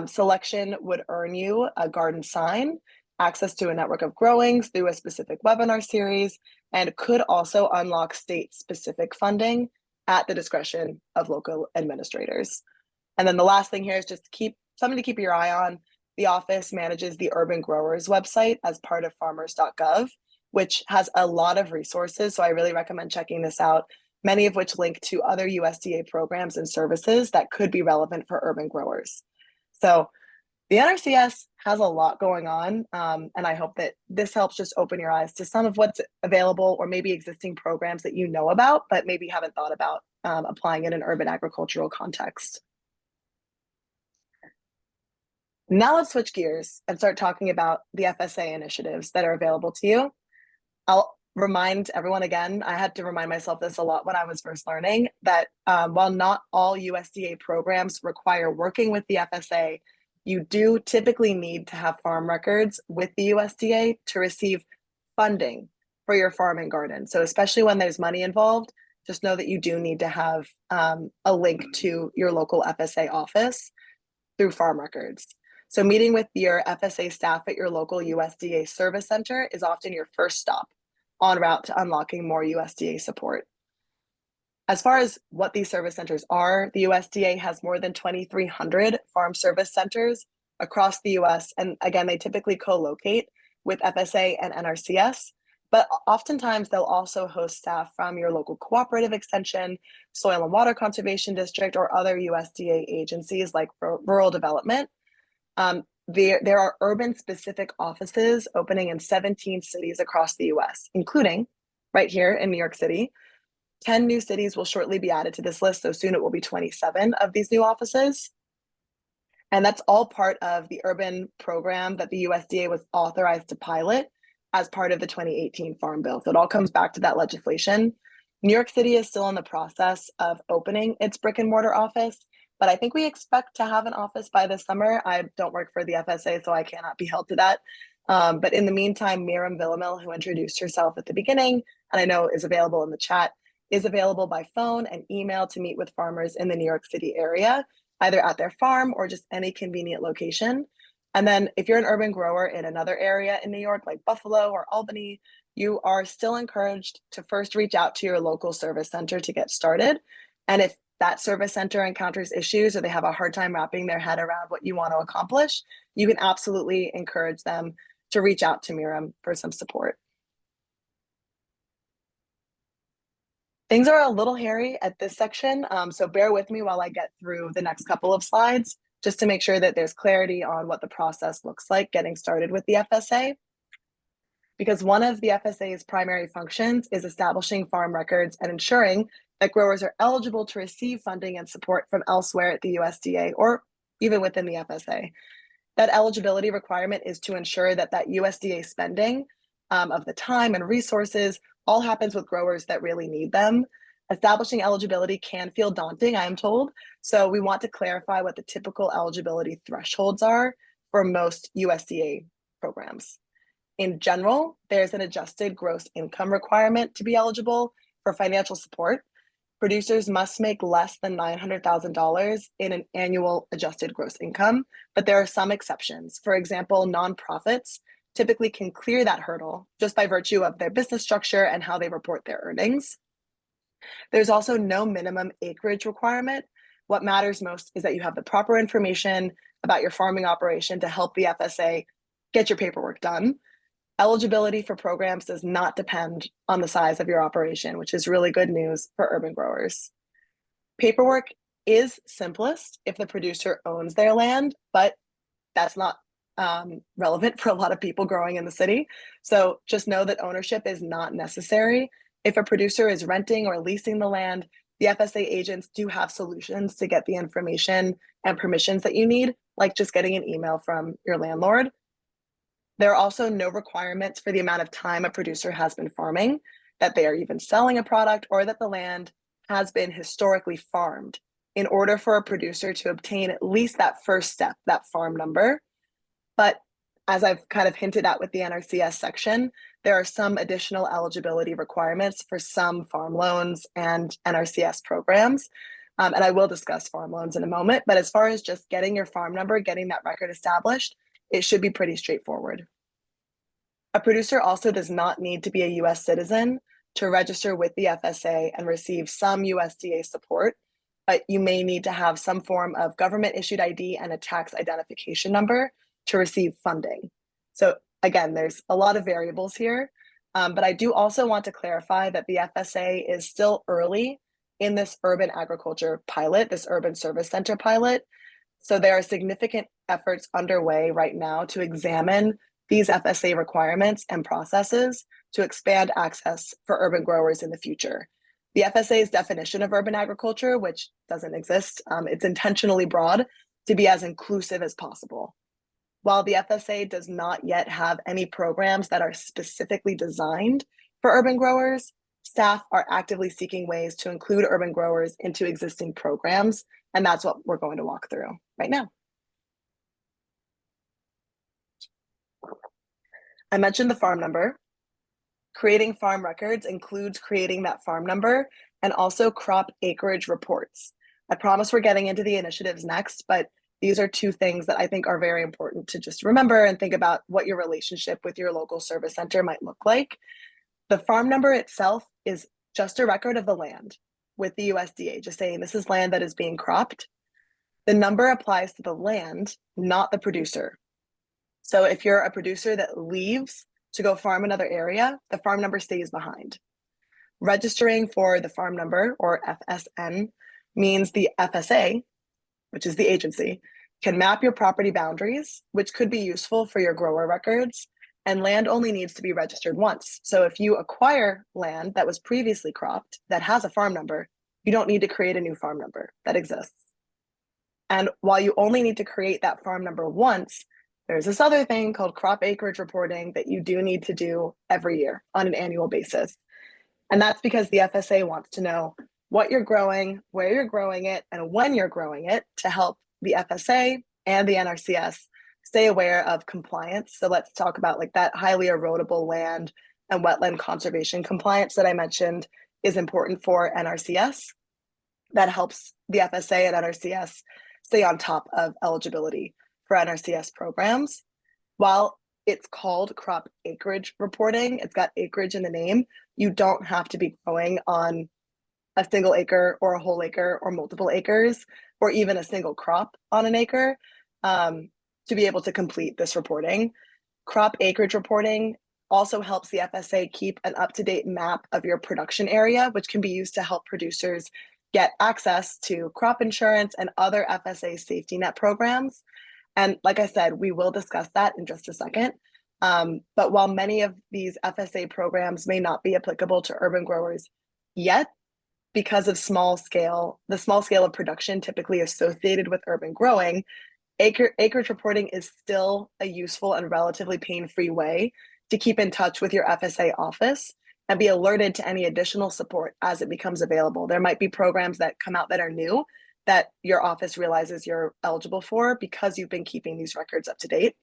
Selection would earn you a garden sign, access to a network of growings through a specific webinar series, and could also unlock state-specific funding at the discretion of local administrators. And then the last thing here is just something to keep your eye on. The office manages the Urban Growers website as part of farmers.gov, which has a lot of resources. So I really recommend checking this out, many of which link to other USDA programs and services that could be relevant for urban growers. So the NRCS has a lot going on, and I hope that this helps just open your eyes to some of what's available or maybe existing programs that you know about, but maybe haven't thought about applying in an urban agricultural context. Now let's switch gears and start talking about the FSA initiatives that are available to you. I'll remind everyone again, I had to remind myself this a lot when I was first learning, that while not all USDA programs require working with the FSA, you do typically need to have farm records with the USDA to receive funding for your farm and garden. So especially when there's money involved, just know that you do need to have a link to your local FSA office through farm records. So meeting with your FSA staff at your local USDA service center is often your first stop en route to unlocking more USDA support. As far as what these service centers are, the USDA has more than 2,300 farm service centers across the US. And again, they typically co-locate with FSA and NRCS, but oftentimes they'll also host staff from your local cooperative extension, soil and water conservation district, or other USDA agencies like rural development. There are urban-specific offices opening in 17 cities across the US, including right here in New York City. 10 new cities will shortly be added to this list, so soon it will be 27 of these new offices. And that's all part of the urban program that the USDA was authorized to pilot as part of the 2018 Farm Bill. So it all comes back to that legislation. New York City is still in the process of opening its brick and mortar office, but I think we expect to have an office by this summer. I don't work for the FSA, so I cannot be held to that. But in the meantime, Miriam Villamil, who introduced herself at the beginning, and I know is available in the chat, is available by phone and email to meet with farmers in the New York City area, either at their farm or just any convenient location. And then if you're an urban grower in another area in New York, like Buffalo or Albany, you are still encouraged to first reach out to your local service center to get started. And if that service center encounters issues or they have a hard time wrapping their head around what you want to accomplish, you can absolutely encourage them to reach out to Miriam for some support. Things are a little hairy at this section, so bear with me while I get through the next couple of slides, just to make sure that there's clarity on what the process looks like getting started with the FSA. Because one of the FSA's primary functions is establishing farm records and ensuring that growers are eligible to receive funding and support from elsewhere at the USDA or even within the FSA. That eligibility requirement is to ensure that that USDA spending of the time and resources all happens with growers that really need them. Establishing eligibility can feel daunting, I am told. So we want to clarify what the typical eligibility thresholds are for most USDA programs. In general, there's an adjusted gross income requirement to be eligible for financial support. Producers must make less than $900,000 in an annual adjusted gross income, but there are some exceptions. For example, nonprofits typically can clear that hurdle just by virtue of their business structure and how they report their earnings. There's also no minimum acreage requirement. What matters most is that you have the proper information about your farming operation to help the FSA get your paperwork done. Eligibility for programs does not depend on the size of your operation, which is really good news for urban growers. Paperwork is simplest if the producer owns their land, but that's not relevant for a lot of people growing in the city. So just know that ownership is not necessary. If a producer is renting or leasing the land, the FSA agents do have solutions to get the information and permissions that you need, like just getting an email from your landlord. There are also no requirements for the amount of time a producer has been farming, that they are even selling a product, or that the land has been historically farmed in order for a producer to obtain at least that first step, that farm number. But as I've kind of hinted at with the NRCS section, there are some additional eligibility requirements for some farm loans and NRCS programs. And I will discuss farm loans in a moment, but as far as just getting your farm number, getting that record established, it should be pretty straightforward. A producer also does not need to be a US citizen to register with the FSA and receive some USDA support, but you may need to have some form of government issued ID and a tax identification number to receive funding. So again, there's a lot of variables here, but I do also want to clarify that the FSA is still early in this urban agriculture pilot, this urban service center pilot. So there are significant efforts underway right now to examine these FSA requirements and processes to expand access for urban growers in the future. The FSA's definition of urban agriculture, which doesn't exist, it's intentionally broad to be as inclusive as possible. While the FSA does not yet have any programs that are specifically designed for urban growers, staff are actively seeking ways to include urban growers into existing programs, and that's what we're going to walk through right now. I mentioned the farm number. Creating farm records includes creating that farm number and also crop acreage reports. I promise we're getting into the initiatives next, but these are two things that I think are very important to just remember and think about what your relationship with your local service center might look like. The farm number itself is just a record of the land with the USDA, just saying this is land that is being cropped. The number applies to the land, not the producer. So if you're a producer that leaves to go farm another area, the farm number stays behind. Registering for the farm number, or FSN, means the FSA, which is the agency, can map your property boundaries, which could be useful for your grower records, and land only needs to be registered once. So if you acquire land that was previously cropped that has a farm number, you don't need to create a new farm number that exists. And while you only need to create that farm number once, there's this other thing called crop acreage reporting that you do need to do every year on an annual basis. And that's because the FSA wants to know what you're growing, where you're growing it, and when you're growing it to help the FSA and the NRCS stay aware of compliance. So let's talk about like that highly erodible land and wetland conservation compliance that I mentioned is important for NRCS. That helps the FSA and NRCS stay on top of eligibility for NRCS programs. While it's called crop acreage reporting, it's got acreage in the name, you don't have to be growing on a single acre or a whole acre or multiple acres or even a single crop on an acre to be able to complete this reporting. Crop acreage reporting also helps the FSA keep an up-to-date map of your production area, which can be used to help producers get access to crop insurance and other FSA safety net programs. And like I said, we will discuss that in just a second. But while many of these FSA programs may not be applicable to urban growers yet, because of the small scale of production typically associated with urban growing, acreage reporting is still a useful and relatively pain-free way to keep in touch with your FSA office and be alerted to any additional support as it becomes available. There might be programs that come out that are new that your office realizes you're eligible for because you've been keeping these records up to date.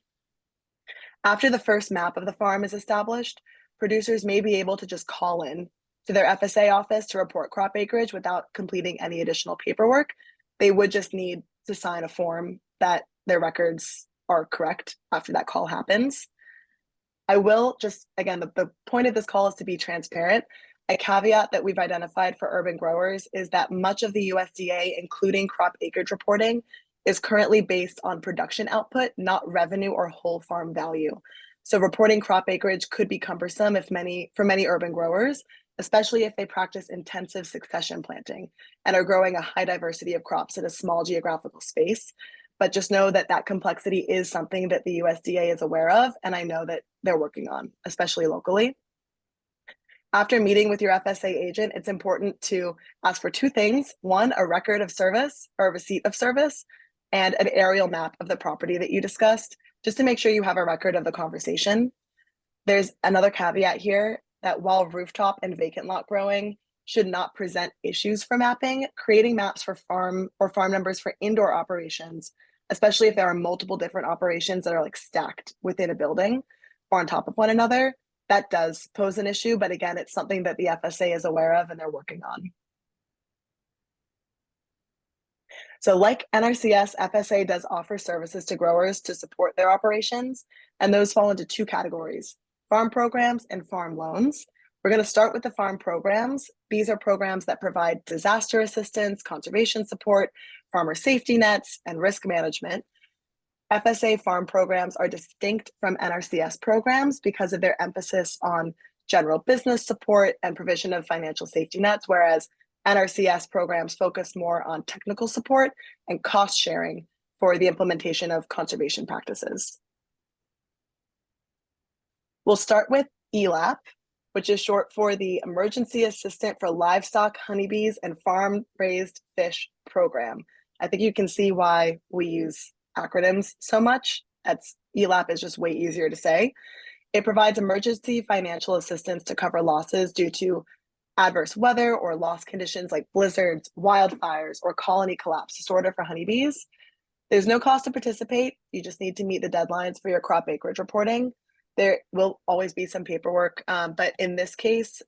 After the first map of the farm is established, producers may be able to just call in to their FSA office to report crop acreage without completing any additional paperwork. They would just need to sign a form that their records are correct after that call happens. I will just, again, the point of this call is to be transparent. A caveat that we've identified for urban growers is that much of the USDA, including crop acreage reporting, is currently based on production output, not revenue or whole farm value. So reporting crop acreage could be cumbersome for many urban growers, especially if they practice intensive succession planting and are growing a high diversity of crops in a small geographical space. but just know that that complexity is something that the USDA is aware of, and I know that they're working on, especially locally. After meeting with your FSA agent, it's important to ask for two things. One, a record of service or a receipt of service, and an aerial map of the property that you discussed, just to make sure you have a record of the conversation. There's another caveat here that while rooftop and vacant lot growing should not present issues for mapping, creating maps for farm numbers for indoor operations, especially if there are multiple different operations that are like stacked within a building or on top of one another, that does pose an issue. But again, it's something that the FSA is aware of and they're working on. So like NRCS, FSA does offer services to growers to support their operations, and those fall into two categories: farm programs and farm loans. We're going to start with the farm programs. These are programs that provide disaster assistance, conservation support, farmer safety nets, and risk management. FSA farm programs are distinct from NRCS programs because of their emphasis on general business support and provision of financial safety nets, whereas NRCS programs focus more on technical support and cost sharing for the implementation of conservation practices. We'll start with ELAP, which is short for the Emergency Assistant for Livestock, Honeybees, and Farm-Raised Fish Program. I think you can see why we use acronyms so much. ELAP is just way easier to say. It provides emergency financial assistance to cover losses due to adverse weather or loss conditions like blizzards, wildfires, or colony collapse disorder for honeybees. There's no cost to participate. You just need to meet the deadlines for your crop acreage reporting. There will always be some paperwork, but in this case,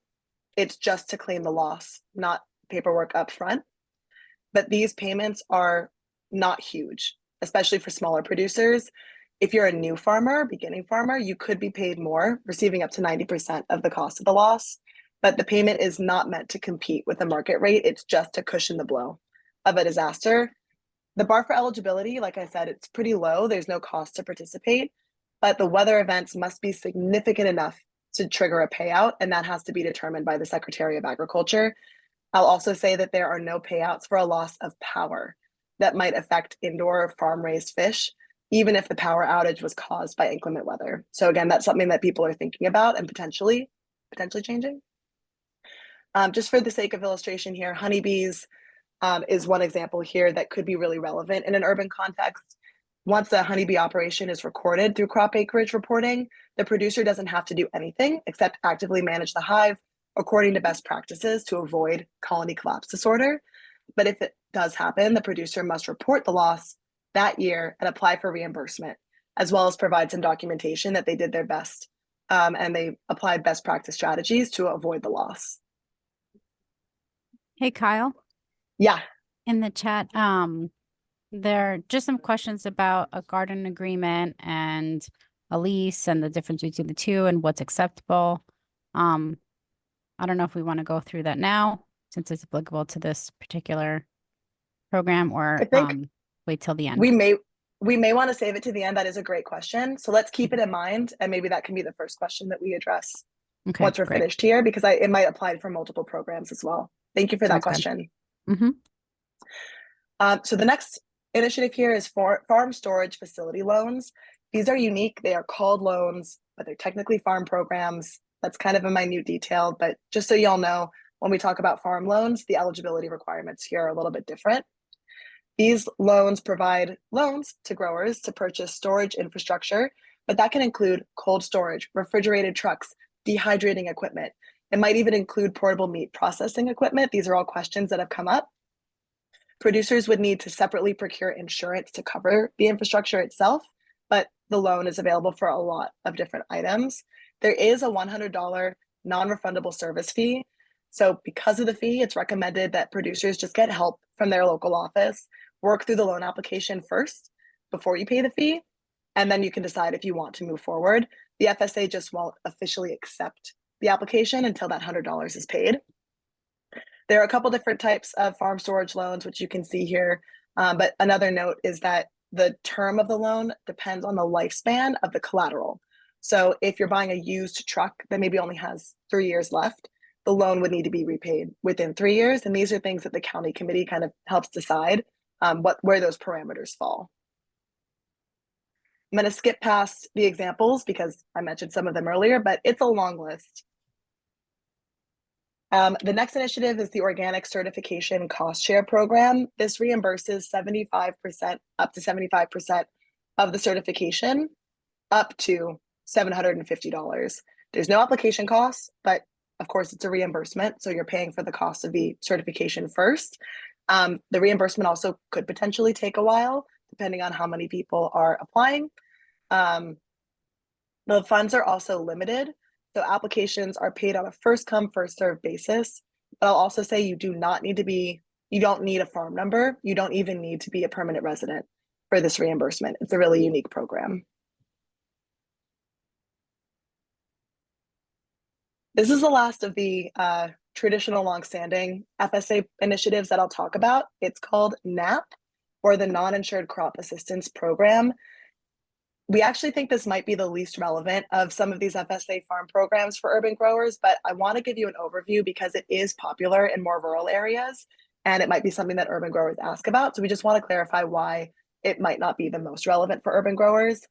it's just to claim the loss, not paperwork up front. But these payments are not huge, especially for smaller producers. If you're a new farmer, beginning farmer, you could be paid more, receiving up to 90% of the cost of the loss. But the payment is not meant to compete with the market rate. It's just to cushion the blow of a disaster. The bar for eligibility, like I said, it's pretty low. There's no cost to participate, but the weather events must be significant enough to trigger a payout, and that has to be determined by the Secretary of Agriculture. I'll also say that there are no payouts for a loss of power that might affect indoor farm-raised fish, even if the power outage was caused by inclement weather. So again, that's something that people are thinking about and potentially changing. Just for the sake of illustration here, honeybees is one example here that could be really relevant in an urban context. Once a honeybee operation is recorded through crop acreage reporting, the producer doesn't have to do anything except actively manage the hive according to best practices to avoid colony collapse disorder. But if it does happen, the producer must report the loss that year and apply for reimbursement, as well as provide some documentation that they did their best and they applied best practice strategies to avoid the loss. Hey, Kyle. Yeah. In the chat, there are just some questions about a garden agreement and a lease and the difference between the two and what's acceptable. I don't know if we want to go through that now since it's applicable to this particular program, or I think wait till the end. We may want to save it to the end. That is a great question. So let's keep it in mind, and maybe that can be the first question that we address once we're finished here, because it might apply for multiple programs as well. Thank you for that question. So the next initiative here is farm storage facility loans. These are unique. They are called loans, but they're technically farm programs. That's kind of a minute detail, but just so y'all know, when we talk about farm loans, the eligibility requirements here are a little bit different. These loans provide loans to growers to purchase storage infrastructure, but that can include cold storage, refrigerated trucks, dehydrating equipment. It might even include portable meat processing equipment. These are all questions that have come up. Producers would need to separately procure insurance to cover the infrastructure itself, but the loan is available for a lot of different items. There is a $100 non-refundable service fee. So because of the fee, it's recommended that producers just get help from their local office, work through the loan application first before you pay the fee, and then you can decide if you want to move forward. The FSA just won't officially accept the application until that $100 is paid. There are a couple different types of farm storage loans, which you can see here. But another note is that the term of the loan depends on the lifespan of the collateral. So if you're buying a used truck that maybe only has 3 years left, the loan would need to be repaid within 3 years. And these are things that the county committee kind of helps decide where those parameters fall. I'm going to skip past the examples because I mentioned some of them earlier, but it's a long list. The next initiative is the Organic Certification Cost Share Program. This reimburses 75%, up to 75% of the certification, up to $750. There's no application costs, but of course it's a reimbursement. So you're paying for the cost of the certification first. The reimbursement also could potentially take a while, depending on how many people are applying. The funds are also limited. So applications are paid on a first come, first served basis. But I'll also say you don't need a farm number. You don't even need to be a permanent resident for this reimbursement. It's a really unique program. This is the last of the traditional longstanding FSA initiatives that I'll talk about. It's called NAP, or the Non-Insured Crop Assistance Program. We actually think this might be the least relevant of some of these FSA farm programs for urban growers, but I want to give you an overview because it is popular in more rural areas, and it might be something that urban growers ask about. So we just want to clarify why it might not be the most relevant for urban growers.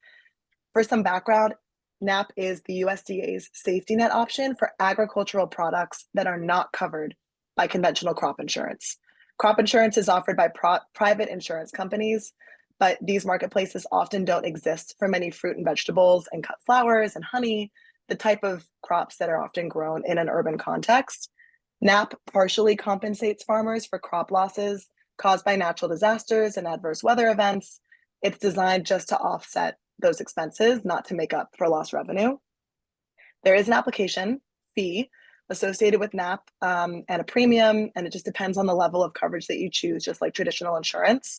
For some background, NAP is the USDA's safety net option for agricultural products that are not covered by conventional crop insurance. Crop insurance is offered by private insurance companies, but these marketplaces often don't exist for many fruit and vegetables and cut flowers and honey, the type of crops that are often grown in an urban context. NAP partially compensates farmers for crop losses caused by natural disasters and adverse weather events. It's designed just to offset those expenses, not to make up for lost revenue. There is an application fee associated with NAP and a premium, and it just depends on the level of coverage that you choose, just like traditional insurance.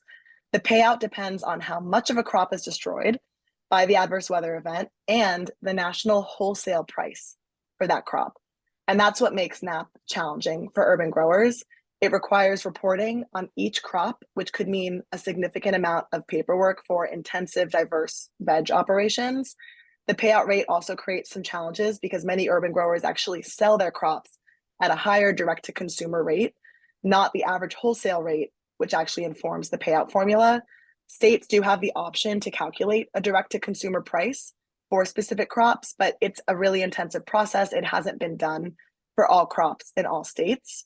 The payout depends on how much of a crop is destroyed by the adverse weather event and the national wholesale price for that crop. And that's what makes NAP challenging for urban growers. It requires reporting on each crop, which could mean a significant amount of paperwork for intensive, diverse veg operations. The payout rate also creates some challenges because many urban growers actually sell their crops at a higher direct-to-consumer rate, not the average wholesale rate, which actually informs the payout formula. States do have the option to calculate a direct-to-consumer price for specific crops, but it's a really intensive process. It hasn't been done for all crops in all states.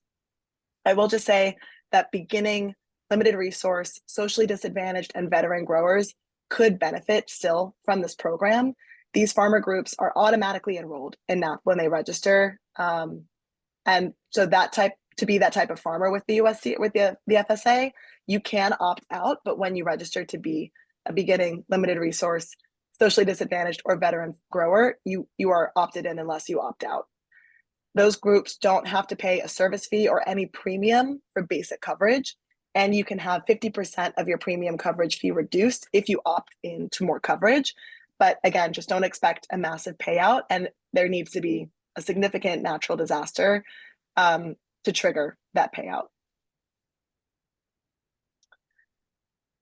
I will just say that beginning, limited resource, socially disadvantaged, and veteran growers could benefit still from this program. These farmer groups are automatically enrolled in NAP when they register. And so to be that type of farmer with the USDA, with the FSA, you can opt out, but when you register to be a beginning, limited resource, socially disadvantaged, or veteran grower, you are opted in unless you opt out. Those groups don't have to pay a service fee or any premium for basic coverage, and you can have 50% of your premium coverage fee reduced if you opt into more coverage. But again, just don't expect a massive payout, and there needs to be a significant natural disaster to trigger that payout.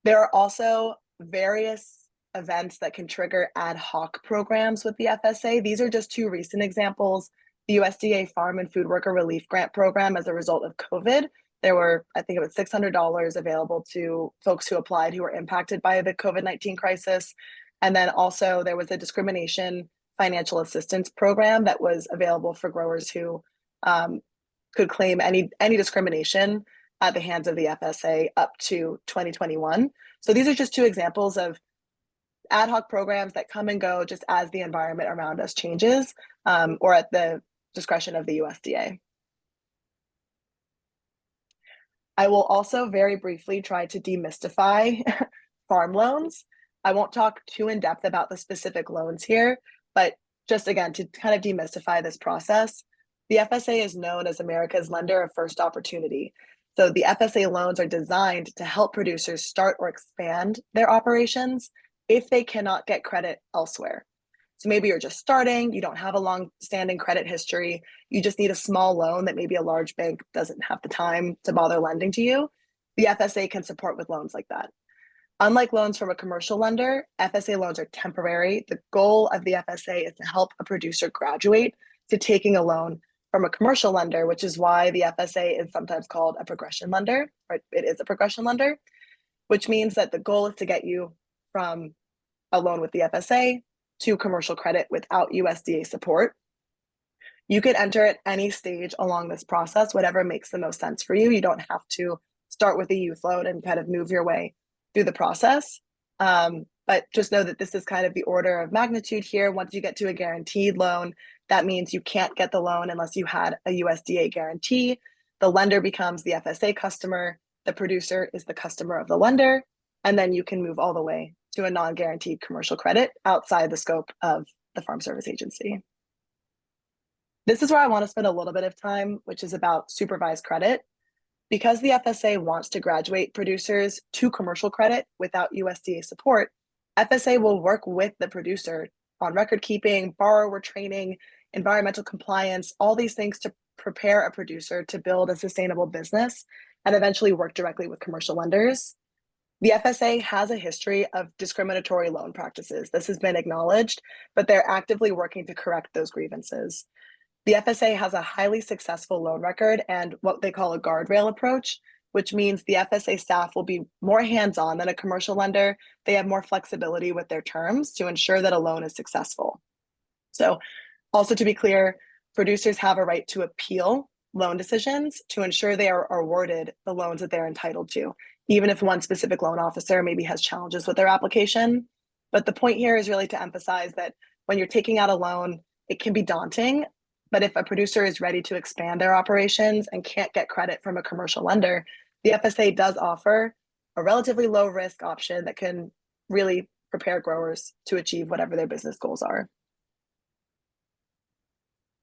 There are also various events that can trigger ad hoc programs with the FSA. These are just two recent examples. The USDA Farm and Food Worker Relief Grant Program, as a result of COVID, there were, I think it was $600 available to folks who applied who were impacted by the COVID-19 crisis. And then also there was a discrimination financial assistance program that was available for growers who could claim any discrimination at the hands of the FSA up to 2021. So these are just two examples of ad hoc programs that come and go just as the environment around us changes, or at the discretion of the USDA. I will also very briefly try to demystify farm loans. I won't talk too in depth about the specific loans here, but just again, to kind of demystify this process, the FSA is known as America's lender of first opportunity. So the FSA loans are designed to help producers start or expand their operations if they cannot get credit elsewhere. So maybe you're just starting, you don't have a long-standing credit history, you just need a small loan that maybe a large bank doesn't have the time to bother lending to you. The FSA can support with loans like that. Unlike loans from a commercial lender, FSA loans are temporary. The goal of the FSA is to help a producer graduate to taking a loan from a commercial lender, which is why the FSA is sometimes called a progression lender, or it is a progression lender, which means that the goal is to get you from a loan with the FSA, to commercial credit without USDA support. You can enter at any stage along this process, whatever makes the most sense for you. You don't have to start with a youth loan and kind of move your way through the process. But just know that this is kind of the order of magnitude here. Once you get to a guaranteed loan, that means you can't get the loan unless you had a USDA guarantee. The lender becomes the FSA customer. The producer is the customer of the lender. And then you can move all the way to a non-guaranteed commercial credit outside the scope of the Farm Service Agency. This is where I want to spend a little bit of time, which is about supervised credit. Because the FSA wants to graduate producers to commercial credit without USDA support, FSA will work with the producer on record keeping, borrower training, environmental compliance, all these things to prepare a producer to build a sustainable business and eventually work directly with commercial lenders. The FSA has a history of discriminatory loan practices. This has been acknowledged, but they're actively working to correct those grievances. The FSA has a highly successful loan record and what they call a guardrail approach, which means the FSA staff will be more hands-on than a commercial lender. They have more flexibility with their terms to ensure that a loan is successful. So also to be clear, producers have a right to appeal loan decisions to ensure they are awarded the loans that they're entitled to, even if one specific loan officer maybe has challenges with their application. But the point here is really to emphasize that when you're taking out a loan, it can be daunting. But if a producer is ready to expand their operations and can't get credit from a commercial lender, the FSA does offer a relatively low risk option that can really prepare growers to achieve whatever their business goals are.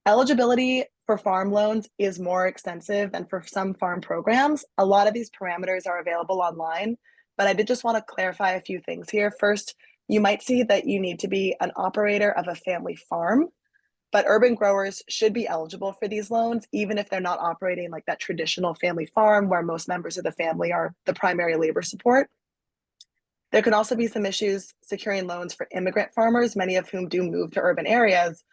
Eligibility for farm loans is more extensive than for some farm programs. A lot of these parameters are available online, but I did just want to clarify a few things here. First, you might see that you need to be an operator of a family farm. But urban growers should be eligible for these loans, even if they're not operating like that traditional family farm where most members of the family are the primary labor support. There can also be some issues securing loans for immigrant farmers, many of whom do move to urban areas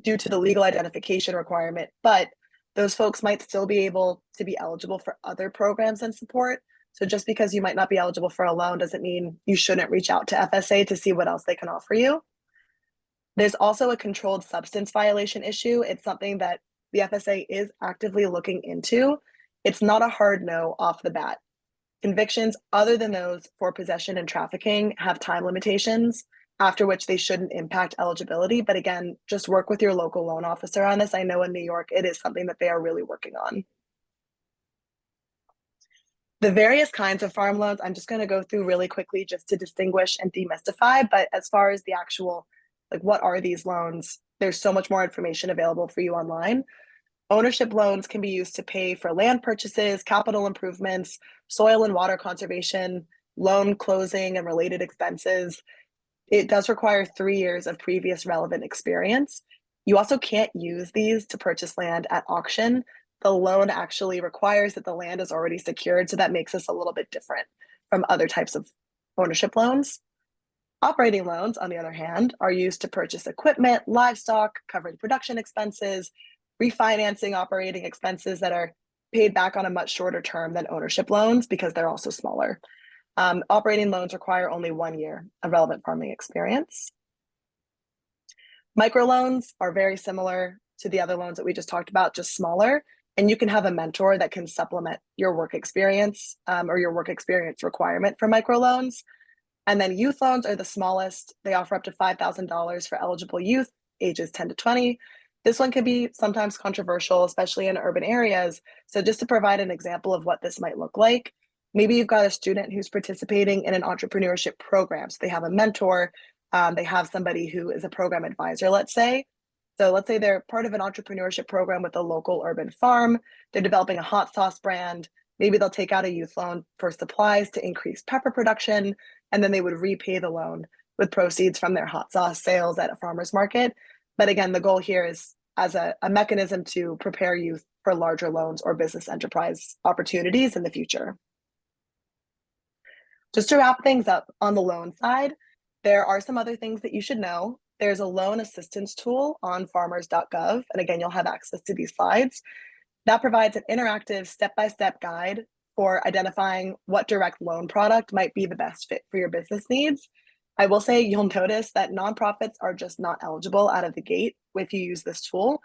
due to the legal identification requirement, but those folks might still be able to be eligible for other programs and support. So just because you might not be eligible for a loan doesn't mean you shouldn't reach out to FSA to see what else they can offer you. There's also a controlled substance violation issue. It's something that the FSA is actively looking into. It's not a hard no off the bat. Convictions other than those for possession and trafficking have time limitations, after which they shouldn't impact eligibility. But again, just work with your local loan officer on this. I know in New York, it is something that they are really working on. The various kinds of farm loans, I'm just going to go through really quickly just to distinguish and demystify. But as far as the actual like, what are these loans? There's so much more information available for you online. Ownership loans can be used to pay for land purchases, capital improvements, soil and water conservation, loan closing and related expenses. It does require 3 years of previous relevant experience. You also can't use these to purchase land at auction. The loan actually requires that the land is already secured, so that makes us a little bit different from other types of ownership loans. Operating loans, on the other hand, are used to purchase equipment, livestock, covering production expenses, refinancing operating expenses that are paid back on a much shorter term than ownership loans because they're also smaller. Operating loans require only 1 year of relevant farming experience. Microloans are very similar to the other loans that we just talked about, just smaller. And you can have a mentor that can supplement your work experience or your work experience requirement for microloans. And then youth loans are the smallest. They offer up to $5,000 for eligible youth, ages 10 to 20. This one can be sometimes controversial, especially in urban areas. So just to provide an example of what this might look like, maybe you've got a student who's participating in an entrepreneurship program. So they have a mentor, they have somebody who is a program advisor, let's say. So let's say they're part of an entrepreneurship program with a local urban farm. They're developing a hot sauce brand. Maybe they'll take out a youth loan for supplies to increase pepper production, and then they would repay the loan with proceeds from their hot sauce sales at a farmer's market. But again, the goal here is as a mechanism to prepare youth for larger loans or business enterprise opportunities in the future. Just to wrap things up on the loan side, there are some other things that you should know. There's a loan assistance tool on farmers.gov. And again, you'll have access to these slides. That provides an interactive step-by-step guide for identifying what direct loan product might be the best fit for your business needs. I will say you'll notice that nonprofits are just not eligible out of the gate if you use this tool.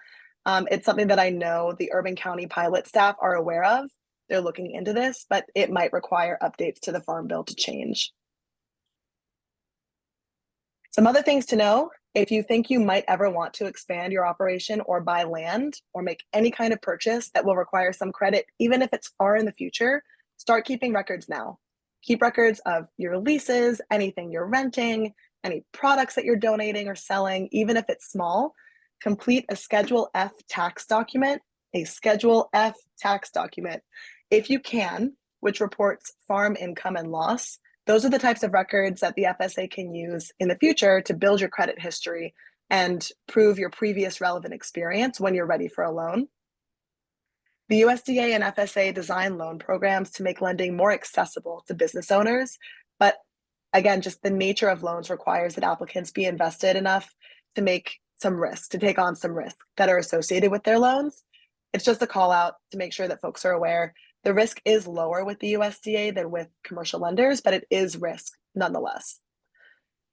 It's something that I know the Urban County pilot staff are aware of. They're looking into this, but it might require updates to the Farm Bill to change. Some other things to know: if you think you might ever want to expand your operation or buy land or make any kind of purchase that will require some credit, even if it's far in the future, start keeping records now. Keep records of your leases, anything you're renting, any products that you're donating or selling, even if it's small. Complete a Schedule F tax document, if you can, which reports farm income and loss. Those are the types of records that the FSA can use in the future to build your credit history and prove your previous relevant experience when you're ready for a loan. The USDA and FSA design loan programs to make lending more accessible to business owners, but again, just the nature of loans requires that applicants be invested enough to make some risks, to take on some risks that are associated with their loans. It's just a call out to make sure that folks are aware. The risk is lower with the USDA than with commercial lenders, but it is risk nonetheless.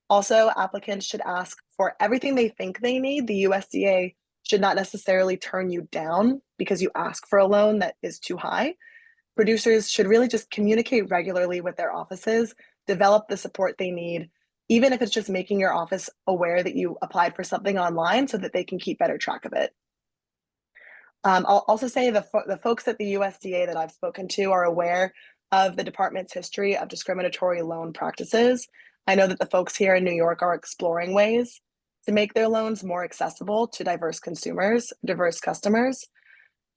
Also, applicants should ask for everything they think they need. The USDA should not necessarily turn you down because you ask for a loan that is too high. Producers should really just communicate regularly with their offices, develop the support they need, even if it's just making your office aware that you applied for something online so that they can keep better track of it. I'll also say the folks at the USDA that I've spoken to are aware of the department's history of discriminatory loan practices. I know that the folks here in New York are exploring ways to make their loans more accessible to diverse customers.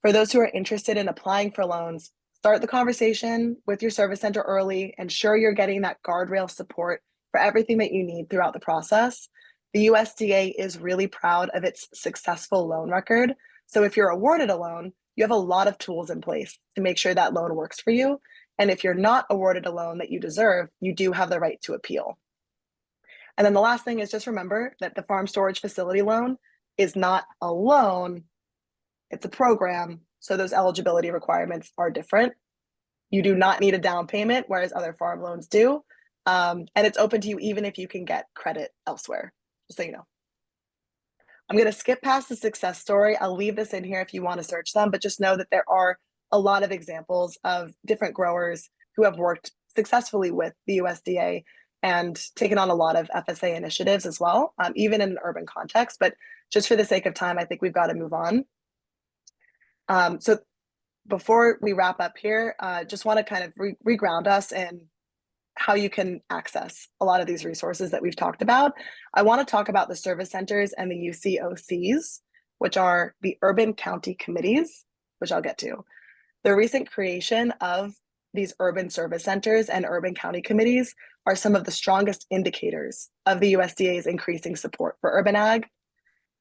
For those who are interested in applying for loans, start the conversation with your service center early. Ensure you're getting that guardrail support for everything that you need throughout the process. The USDA is really proud of its successful loan record. So if you're awarded a loan, you have a lot of tools in place to make sure that loan works for you. And if you're not awarded a loan that you deserve, you do have the right to appeal. And then the last thing is just remember that the farm storage facility loan is not a loan, it's a program. So those eligibility requirements are different. You do not need a down payment, whereas other farm loans do. And it's open to you even if you can get credit elsewhere, just so you know. I'm going to skip past the success story. I'll leave this in here if you want to search them, but just know that there are a lot of examples of different growers who have worked successfully with the USDA and taken on a lot of FSA initiatives as well, even in an urban context. But just for the sake of time, I think we've got to move on. So before we wrap up here, just want to kind of reground us in how you can access a lot of these resources that we've talked about. I want to talk about the service centers and the UCOCs, which are the urban county committees, which I'll get to. The recent creation of these urban service centers and urban county committees are some of the strongest indicators of the USDA's increasing support for urban ag.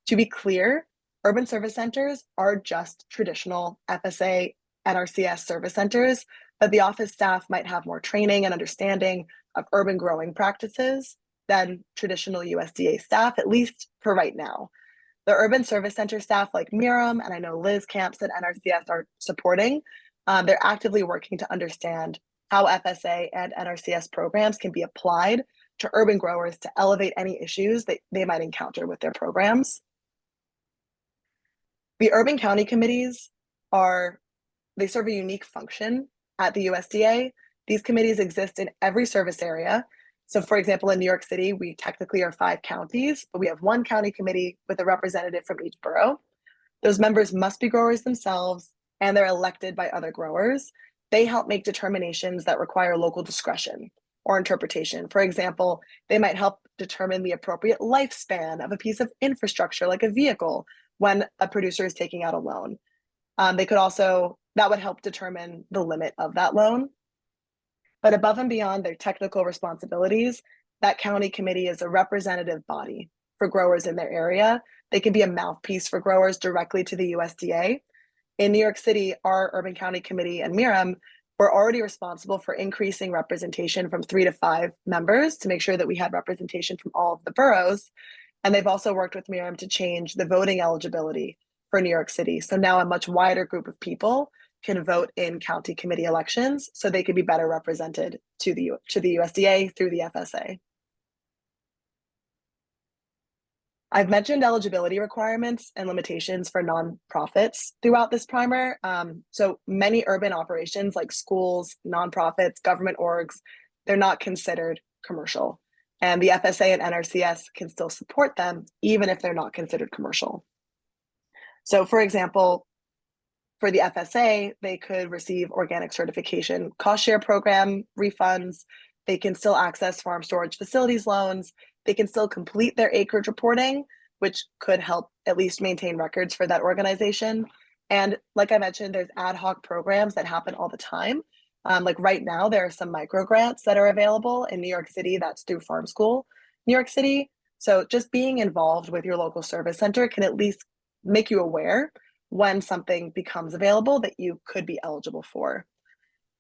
To be clear, urban service centers are just traditional FSA NRCS service centers, but the office staff might have more training and understanding of urban growing practices than traditional USDA staff, at least for right now. The urban service center staff like Miriam, and I know Liz Camps at NRCS are supporting, they're actively working to understand how FSA and NRCS programs can be applied to urban growers to elevate any issues that they might encounter with their programs. The urban county committees they serve a unique function at the USDA. These committees exist in every service area. So for example, in New York City, we technically are 5 counties, but we have 1 county committee with a representative from each borough. Those members must be growers themselves, and they're elected by other growers. They help make determinations that require local discretion or interpretation. For example, they might help determine the appropriate lifespan of a piece of infrastructure like a vehicle when a producer is taking out a loan. That would help determine the limit of that loan. But above and beyond their technical responsibilities, that county committee is a representative body for growers in their area. They can be a mouthpiece for growers directly to the USDA. In New York City, our urban county committee and Miriam were already responsible for increasing representation from 3 to 5 members to make sure that we had representation from all of the boroughs. And they've also worked with Miriam to change the voting eligibility for New York City. So now a much wider group of people can vote in county committee elections so they can be better represented to the USDA through the FSA. I've mentioned eligibility requirements and limitations for nonprofits throughout this primer. So many urban operations like schools, nonprofits, government orgs, they're not considered commercial. And the FSA and NRCS can still support them even if they're not considered commercial. So for example, for the FSA, they could receive organic certification cost share program refunds. They can still access farm storage facilities loans. They can still complete their acreage reporting, which could help at least maintain records for that organization. And like I mentioned, there's ad hoc programs that happen all the time. Like right now, there are some micro grants that are available in New York City. That's through Farm School, New York City. So just being involved with your local service center can at least make you aware when something becomes available that you could be eligible for.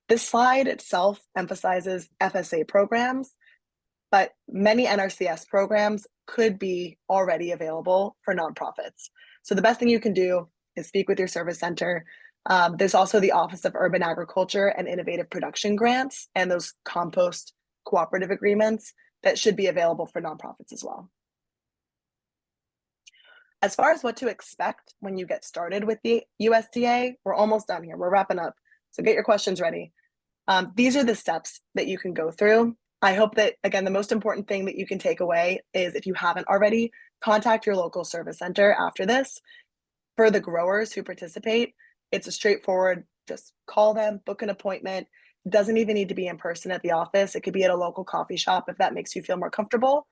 This slide itself emphasizes FSA programs, but many NRCS programs could be already available for nonprofits. So the best thing you can do is speak with your service center. There's also the Office of Urban Agriculture and Innovative Production Grants and those compost cooperative agreements that should be available for nonprofits as well. As far as what to expect when you get started with the USDA, we're almost done here. We're wrapping up. So get your questions ready. These are the steps that you can go through. I hope that, again, the most important thing that you can take away is, if you haven't already, contact your local service center after this. For the growers who participate, it's a straightforward, just call them, book an appointment. It doesn't even need to be in person at the office. It could be at a local coffee shop if that makes you feel more comfortable.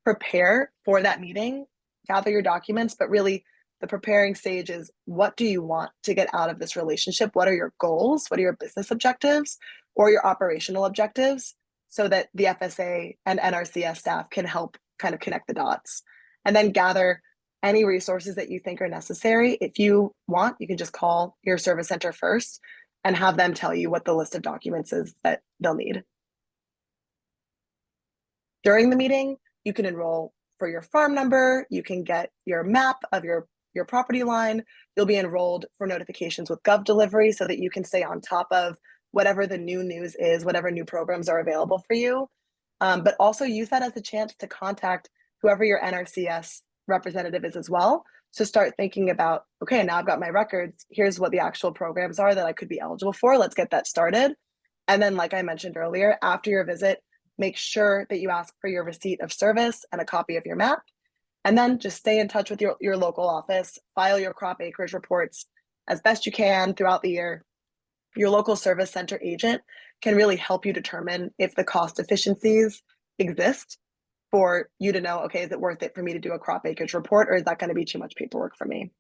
Prepare for that meeting, gather your documents, but really the preparing stage is, what do you want to get out of this relationship? What are your goals? What are your business objectives or your operational objectives, so that the FSA and NRCS staff can help kind of connect the dots? And then gather any resources that you think are necessary. If you want, you can just call your service center first and have them tell you what the list of documents is that they'll need. During the meeting, you can enroll for your farm number, you can get your map of your property line, you'll be enrolled for notifications with Gov Delivery so that you can stay on top of whatever the new news is, whatever new programs are available for you. But also use that as a chance to contact whoever your NRCS representative is as well. So start thinking about, okay, now I've got my records, here's what the actual programs are that I could be eligible for, let's get that started. And then, like I mentioned earlier, after your visit, make sure that you ask for your receipt of service and a copy of your map. And then just stay in touch with your local office, file your crop acreage reports as best you can throughout the year. Your local service center agent can really help you determine if the cost efficiencies exist for you to know, okay, is it worth it for me to do a crop acreage report, or is that going to be too much paperwork for me?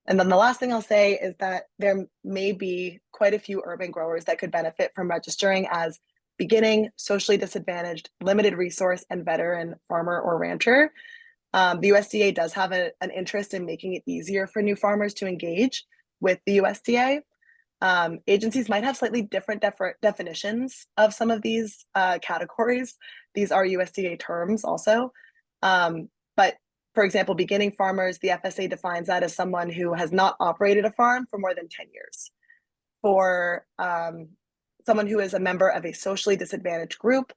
And then the last thing I'll say is that there may be quite a few urban growers that could benefit from registering as beginning, socially disadvantaged, limited resource, and veteran farmer or rancher. The USDA does have an interest in making it easier for new farmers to engage with the USDA. Agencies might have slightly different definitions of some of these categories. These are USDA terms also. But for example, beginning farmers, the FSA defines that as someone who has not operated a farm for more than 10 years. For someone who is a member of a socially disadvantaged group,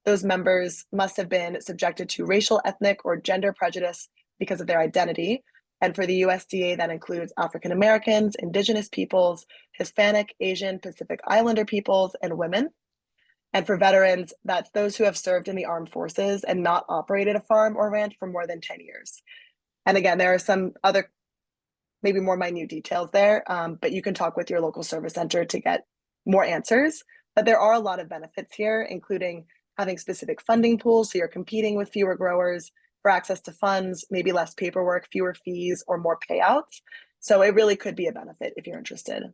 those members must have been subjected to racial, ethnic, or gender prejudice because of their identity. And for the USDA, that includes African Americans, Indigenous peoples, Hispanic, Asian, Pacific Islander peoples, and women. And for veterans, that's those who have served in the armed forces and not operated a farm or ranch for more than 10 years. And again, there are some other, maybe more minute details there, but you can talk with your local service center to get more answers. But there are a lot of benefits here, including having specific funding pools, so you're competing with fewer growers for access to funds, maybe less paperwork, fewer fees, or more payouts. So it really could be a benefit if you're interested.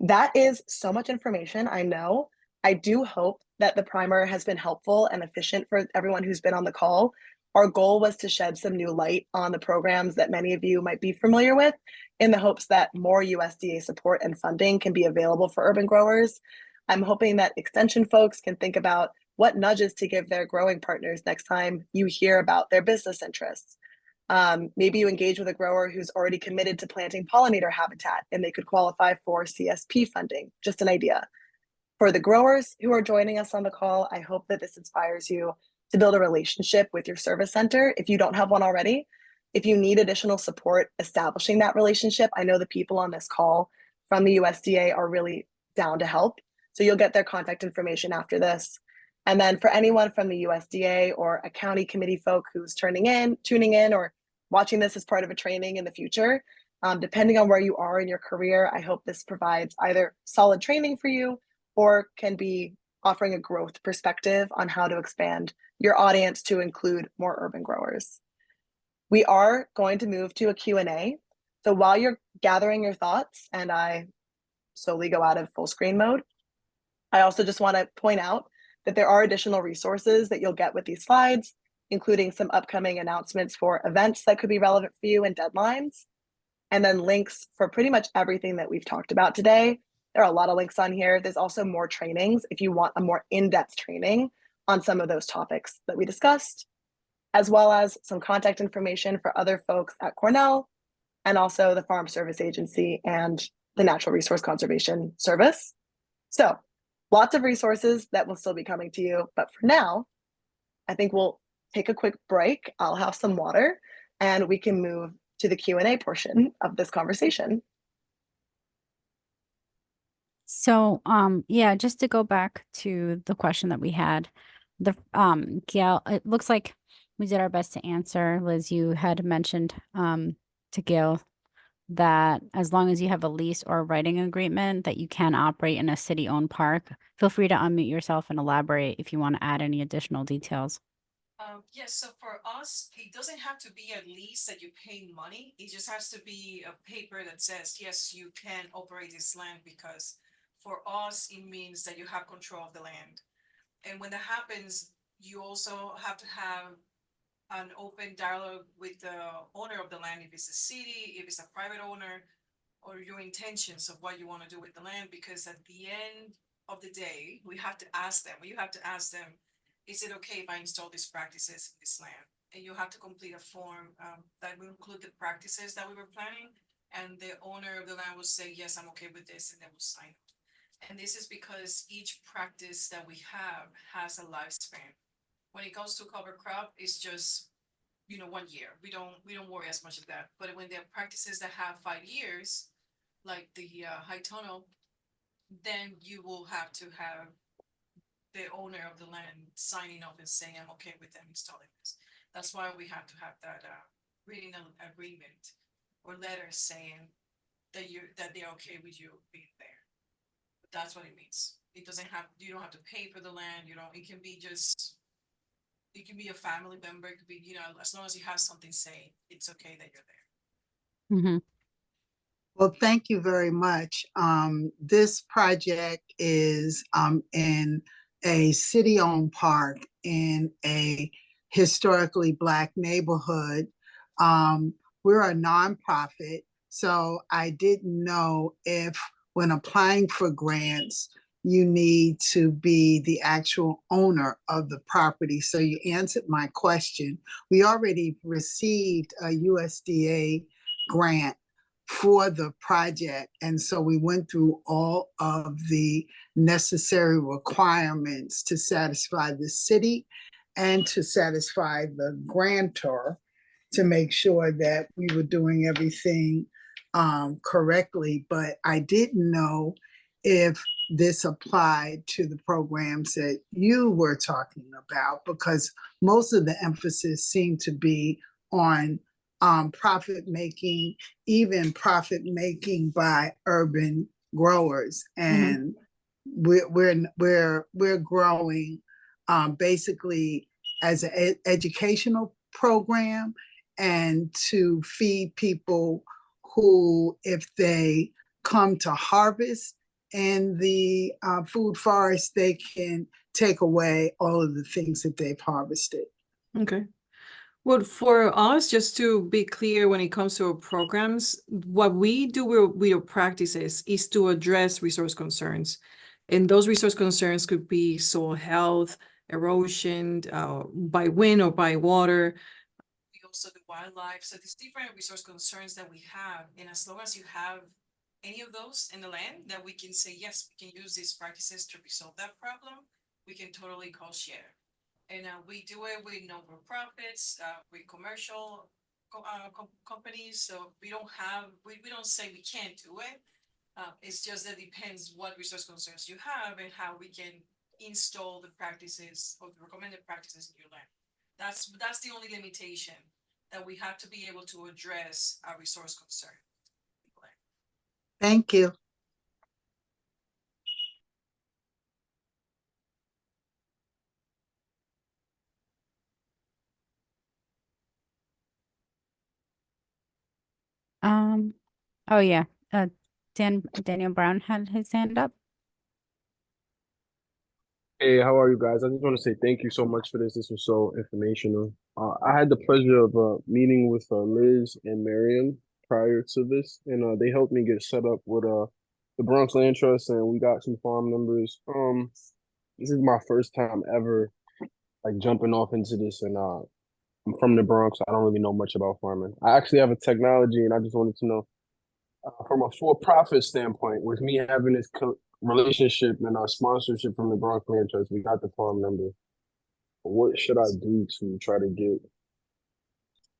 That is so much information, I know. I do hope that the primer has been helpful and efficient for everyone who's been on the call. Our goal was to shed some new light on the programs that many of you might be familiar with, in the hopes that more USDA support and funding can be available for urban growers. I'm hoping that extension folks can think about what nudges to give their growing partners next time you hear about their business interests. Maybe you engage with a grower who's already committed to planting pollinator habitat and they could qualify for CSP funding. Just an idea. For the growers who are joining us on the call, I hope that this inspires you to build a relationship with your service center if you don't have one already. If you need additional support establishing that relationship, I know the people on this call from the USDA are really down to help. So you'll get their contact information after this. And then for anyone from the USDA or a county committee folk who's tuning in, or watching this as part of a training in the future, depending on where you are in your career, I hope this provides either solid training for you or can be offering a growth perspective on how to expand your audience to include more urban growers. We are going to move to a Q&A. So while you're gathering your thoughts and I slowly go out of full screen mode, I also just want to point out that there are additional resources that you'll get with these slides, including some upcoming announcements for events that could be relevant for you and deadlines, and then links for pretty much everything that we've talked about today. There are a lot of links on here. There's also more trainings if you want a more in-depth training on some of those topics that we discussed, as well as some contact information for other folks at Cornell and also the Farm Service Agency and the Natural Resource Conservation Service. So lots of resources that will still be coming to you. But for now, I think we'll take a quick break. I'll have some water and we can move to the Q&A portion of this conversation. So, yeah, just to go back to the question that we had, Gail, it looks like we did our best to answer. Liz, you had mentioned to Gail that as long as you have a lease or a writing agreement that you can operate in a city-owned park. Feel free to unmute yourself and elaborate if you want to add any additional details. Yes, so for us, it doesn't have to be a lease that you pay money. It just has to be a paper that says, yes, you can operate this land, because for us, it means that you have control of the land. And when that happens, you also have to have an open dialogue with the owner of the land, if it's a city, if it's a private owner, or your intentions of what you want to do with the land, because at the end of the day, you have to ask them, is it okay if I install these practices in this land? And you have to complete a form that will include the practices that we were planning, and the owner of the land will say, yes, I'm okay with this, and they will sign it. And this is because each practice that we have has a lifespan. When it comes to cover crop, it's just 1 year. We don't worry as much of that. But when there are practices that have 5 years, like the high tunnel, then you will have to have the owner of the land signing off and saying, I'm okay with them installing this. That's why we have to have that written agreement or letter saying that they're okay with you being there. But that's what it means. It doesn't have, you don't have to pay for the land, it can be it can be a family member, it could be, as long as you have something saying it's okay that you're there. Mm-hmm. Well, thank you very much. This project is in a city-owned park in a historically Black neighborhood. We're a nonprofit, so I didn't know if when applying for grants, you need to be the actual owner of the property. So you answered my question. We already received a USDA grant for the project. And so we went through all of the necessary requirements to satisfy the city and to satisfy the grantor to make sure that we were doing everything correctly. But I didn't know if this applied to the programs that you were talking about, because most of the emphasis seemed to be on profit making, even profit making by urban growers. And we're growing basically as an educational program and to feed people who, if they come to harvest in the food forest, they can take away all of the things that they've harvested. Okay. Well, for us, just to be clear, when it comes to our programs, what we do with our practices is to address resource concerns. And those resource concerns could be soil health, erosion, by wind or by water. We also the wildlife. So these different resource concerns that we have, and as long as you have any of those in the land that we can say, yes, we can use these practices to resolve that problem, we can totally cost share. And we do it with non-for-profits, with commercial companies. So we don't say we can't do it. It's just that depends what resource concerns you have and how we can install the practices or the recommended practices in your land. That's the only limitation, that we have to be able to address our resource concern. Thank you. Oh yeah, Daniel Brown had his hand up. Hey, how are you guys? I just want to say thank you so much for this. This was so informational. I had the pleasure of meeting with Liz and Marion prior to this, and they helped me get set up with the Bronx Land Trust, and we got some farm numbers. This is my first time ever like jumping off into this, and I'm from the Bronx. So I don't really know much about farming. I actually have a technology, and I just wanted to know from a for-profit standpoint, with me having this relationship and our sponsorship from the Bronx Land Trust, we got the farm number. What should I do to try to get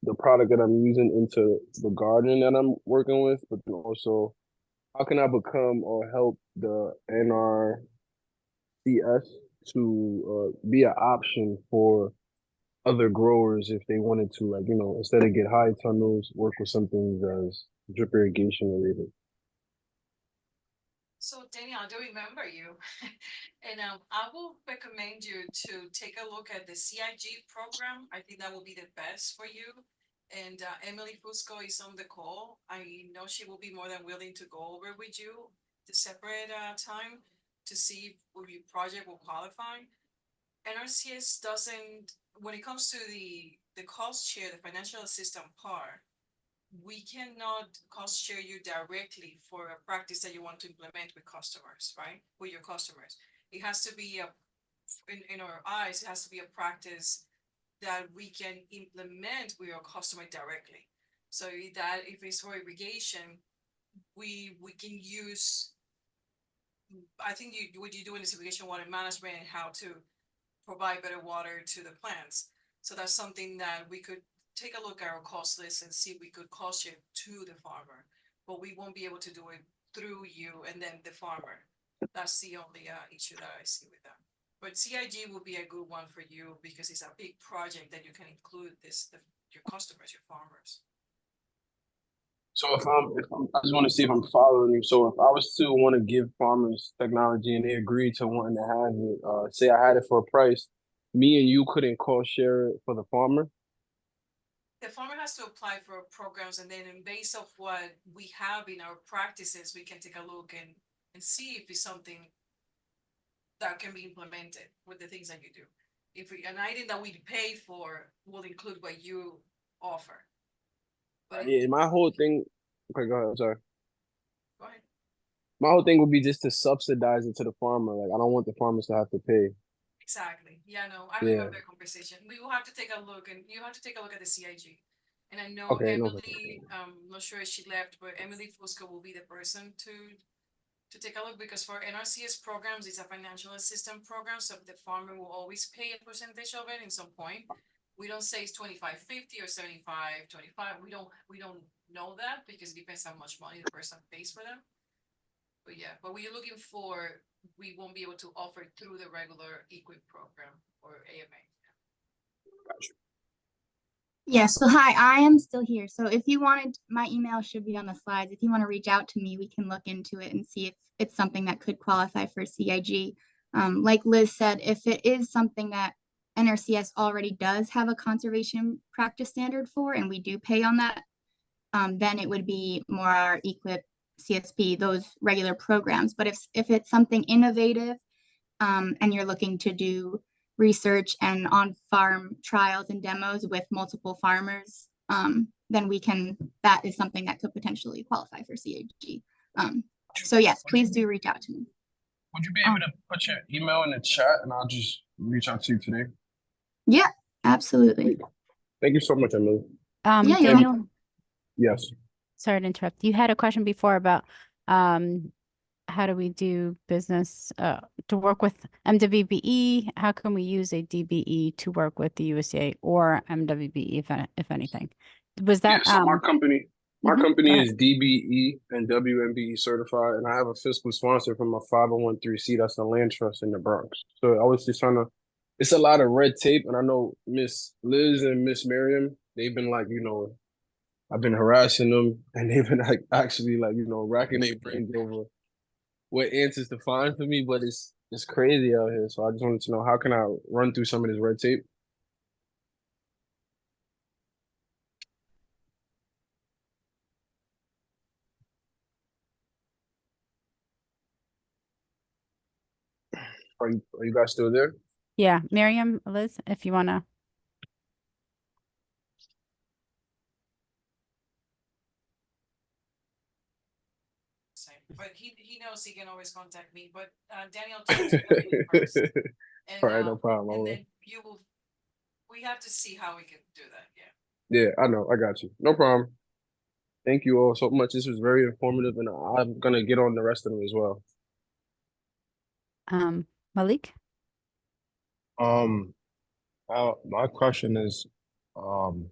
the product that I'm using into the garden that I'm working with, but then also how can I become or help the NRCS to be an option for other growers if they wanted to, like, you know, instead of get high tunnels, work with something that's drip irrigation related. So Daniel, I do remember you. And I will recommend you to take a look at the CIG program. I think that will be the best for you. And Emily Fusco is on the call. I know she will be more than willing to go over with you the separate time to see if your project will qualify. NRCS doesn't, when it comes to the cost share, the financial assistance part, we cannot cost share you directly for a practice that you want to implement with customers, right? With your customers. It has to be in our eyes, it has to be a practice that we can implement with your customer directly. So if it's for irrigation, we can use, I think what you do in this irrigation water management and how to provide better water to the plants. So that's something that we could take a look at our cost list and see if we could cost share to the farmer, but we won't be able to do it through you and then the farmer. That's the only issue that I see with that. But CIG will be a good one for you because it's a big project that you can include your customers, your farmers. So if I just want to see if I'm following you. So if I was to want to give farmers technology and they agree to wanting to have it, say I had it for a price, me and you couldn't cost share it for the farmer? The farmer has to apply for programs, and then based off what we have in our practices, we can take a look and see if it's something that can be implemented with the things that you do. If an item that we pay for will include what you offer. But Yeah, my whole thing. Okay, go ahead. I'm sorry. Go ahead. My whole thing would be just to subsidize it to the farmer. Like I don't want the farmers to have to pay. Exactly. Yeah, no, I remember the conversation. We will have to take a look, and you have to take a look at the CIG. And I know Okay, Emily, I'm not sure if she left, but Emily Fusco will be the person to take a look, because for NRCS programs, it's a financial assistance program, so the farmer will always pay a percentage of it in some point. We don't say it's 25-50 or 75-25. We don't know that because it depends how much money the person pays for them. But yeah, but what you're looking for, we won't be able to offer through the regular EQIP program or AMA. Gotcha. Yeah, so hi, I am still here. So if you wanted, my email should be on the slides. If you want to reach out to me, we can look into it and see if it's something that could qualify for CIG. Like Liz said, if it is something that NRCS already does have a conservation practice standard for, and we do pay on that, then it would be more our EQIP, CSP, those regular programs. But if it's something innovative, and you're looking to do research and on-farm trials and demos with multiple farmers, then that is something that could potentially qualify for CIG. So yes, please do reach out to me. Would you be able to put your email in the chat and I'll just reach out to you today? Yeah, absolutely. Thank you so much, Emily. Yeah, you're Daniel, Yes. sorry to interrupt. You had a question before about how do we do business to work with MWBE? How can we use a DBE to work with the USDA or MWBE if anything? Was Yeah, that so my company go ahead. is DBE and WMBE certified, and I have a fiscal sponsor from a 501(c)(3), that's the land trust in the Bronx. So I was just trying to, it's a lot of red tape, and I know Miss Liz and Miss Miriam, they've been like, I've been harassing them, and they've been like actually like, racking their brains over what answers to find for me, but it's crazy out here. So I just wanted to know, how can I run through some of this red tape? Are you guys still there? Yeah, Miriam, Liz, if you wanna. But he knows he can always contact me, but Daniel talked to Emily first. And All right, no problem. I and will. then we have to see how we can do that, yeah. Yeah, I know. I got you. No problem. Thank you all so much. This was very informative, and I'm gonna get on the rest of them as well. Malik? Um, my question is, um,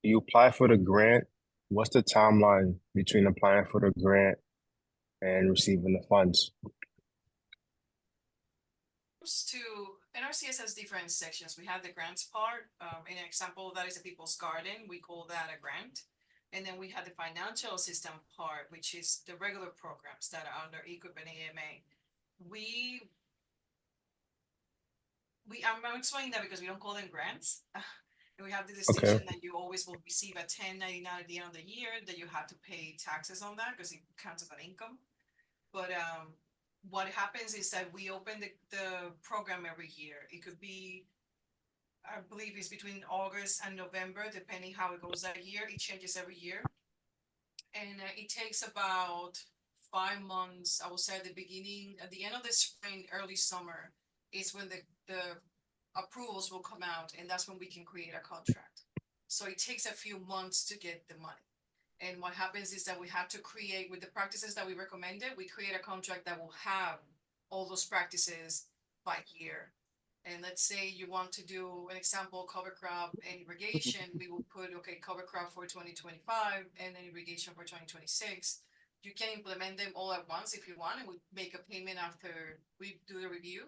you apply for the grant. What's the timeline between applying for the grant and receiving the funds? To NRCS has different sections. We have the grants part. An example that is a people's garden. We call that a grant. And then we have the financial system part, which is the regular programs that are under EQIP and AMA. I'm explaining that because we don't call them grants. And we have the distinction that you always will receive a 1099 at the end of the year, that you have to pay taxes on that because it counts as an income. But what happens is that we open the program every year. It could be, I believe it's between August and November, depending how it goes that year. It changes every year. And it takes about 5 months, I would say at the end of the spring, early summer, is when the approvals will come out, and that's when we can create a contract. So it takes a few months to get the money. And what happens is that we have to create, with the practices that we recommended, we create a contract that will have all those practices by year. And let's say you want to do an example, cover crop and irrigation, we will put, okay, cover crop for 2025 and then irrigation for 2026. You can implement them all at once if you want, and we make a payment after we do the review.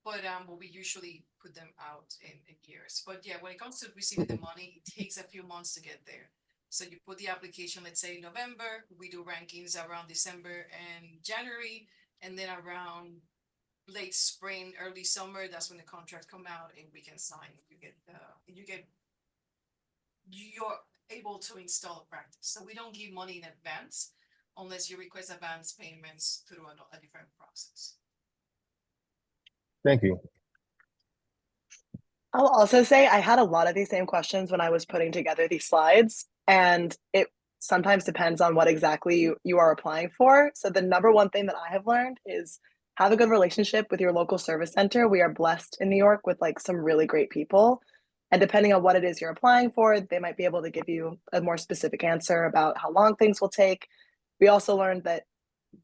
But we usually put them out in years. But yeah, when it comes to receiving the money, it takes a few months to get there. So you put the application, let's say in November, we do rankings around December and January, and then around late spring, early summer, that's when the contracts come out and we can sign. You're able to install a practice. So we don't give money in advance unless you request advance payments through a different process. Thank you. I'll also say I had a lot of these same questions when I was putting together these slides, and it sometimes depends on what exactly you are applying for. So the number one thing that I have learned is have a good relationship with your local service center. We are blessed in New York with like some really great people. And depending on what it is you're applying for, they might be able to give you a more specific answer about how long things will take. We also learned that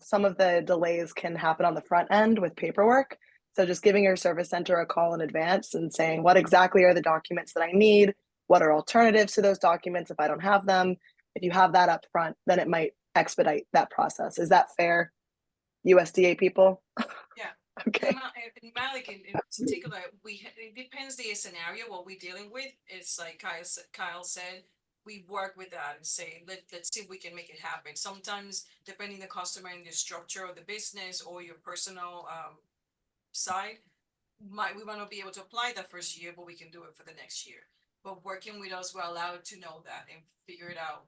some of the delays can happen on the front end with paperwork. So just giving your service center a call in advance and saying, what exactly are the documents that I need? What are alternatives to those documents if I don't have them? If you have that up front, then it might expedite that process. Is that fair, USDA people? Yeah. Okay. Malik, in particular, it depends the scenario, what we're dealing with. It's like Kyle said, we work with that and say, let's see if we can make it happen. Sometimes, depending the customer and the structure of the business or your personal side, we might not be able to apply that first year, but we can do it for the next year. But working with us, we're allowed to know that and figure it out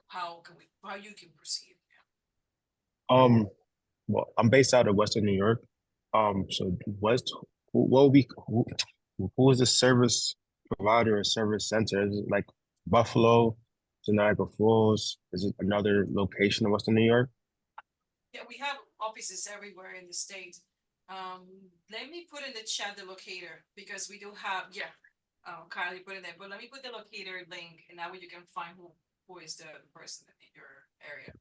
how you can proceed. Well, I'm based out of Western New York. So who is the service provider or service center? Is it like Buffalo, to Niagara Falls? Is it another location in Western New York? Yeah, we have offices everywhere in the state. Let me put in the chat the locator because we do have, Kyle, you put it there, but let me put the locator link and that way you can find who is the person in your area.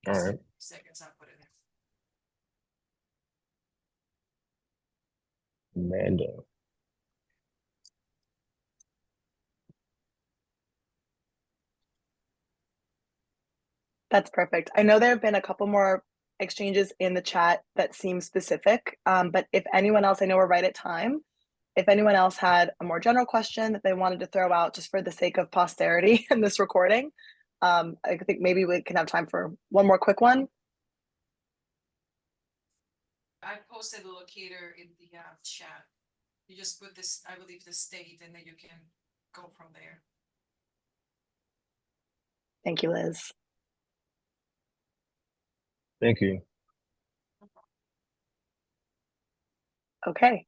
All right. Seconds, I'll put it there. Amanda. That's perfect. I know there have been a couple more exchanges in the chat that seem specific, but if anyone else, I know we're right at time. If anyone else had a more general question that they wanted to throw out just for the sake of posterity in this recording, I think maybe we can have time for one more quick one. I posted the locator in the chat. You just put this, I believe, the state, and then you can go from there. Thank you, Liz. Thank you. Okay.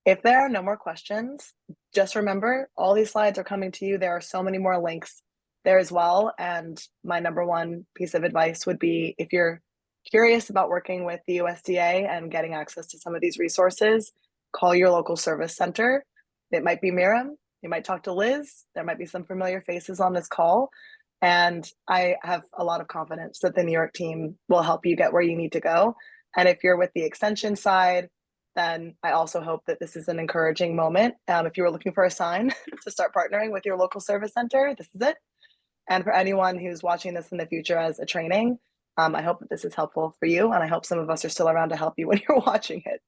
If there are no more questions, just remember all these slides are coming to you. There are so many more links there as well. And my number one piece of advice would be if you're curious about working with the USDA and getting access to some of these resources, call your local service center. It might be Miriam, you might talk to Liz, there might be some familiar faces on this call. And I have a lot of confidence that the New York team will help you get where you need to go. And if you're with the extension side, then I also hope that this is an encouraging moment. If you were looking for a sign to start partnering with your local service center, this is it. And for anyone who's watching this in the future as a training, I hope that this is helpful for you. And I hope some of us are still around to help you when you're watching it.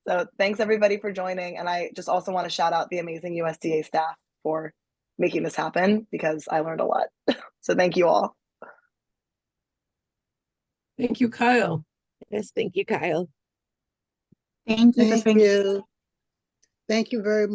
So thanks everybody for joining. And I just also want to shout out the amazing USDA staff for making this happen because I learned a lot. So thank you all. Thank you, Kyle. Yes, thank you, Kyle. Thank you. Thank you. Thank you very much.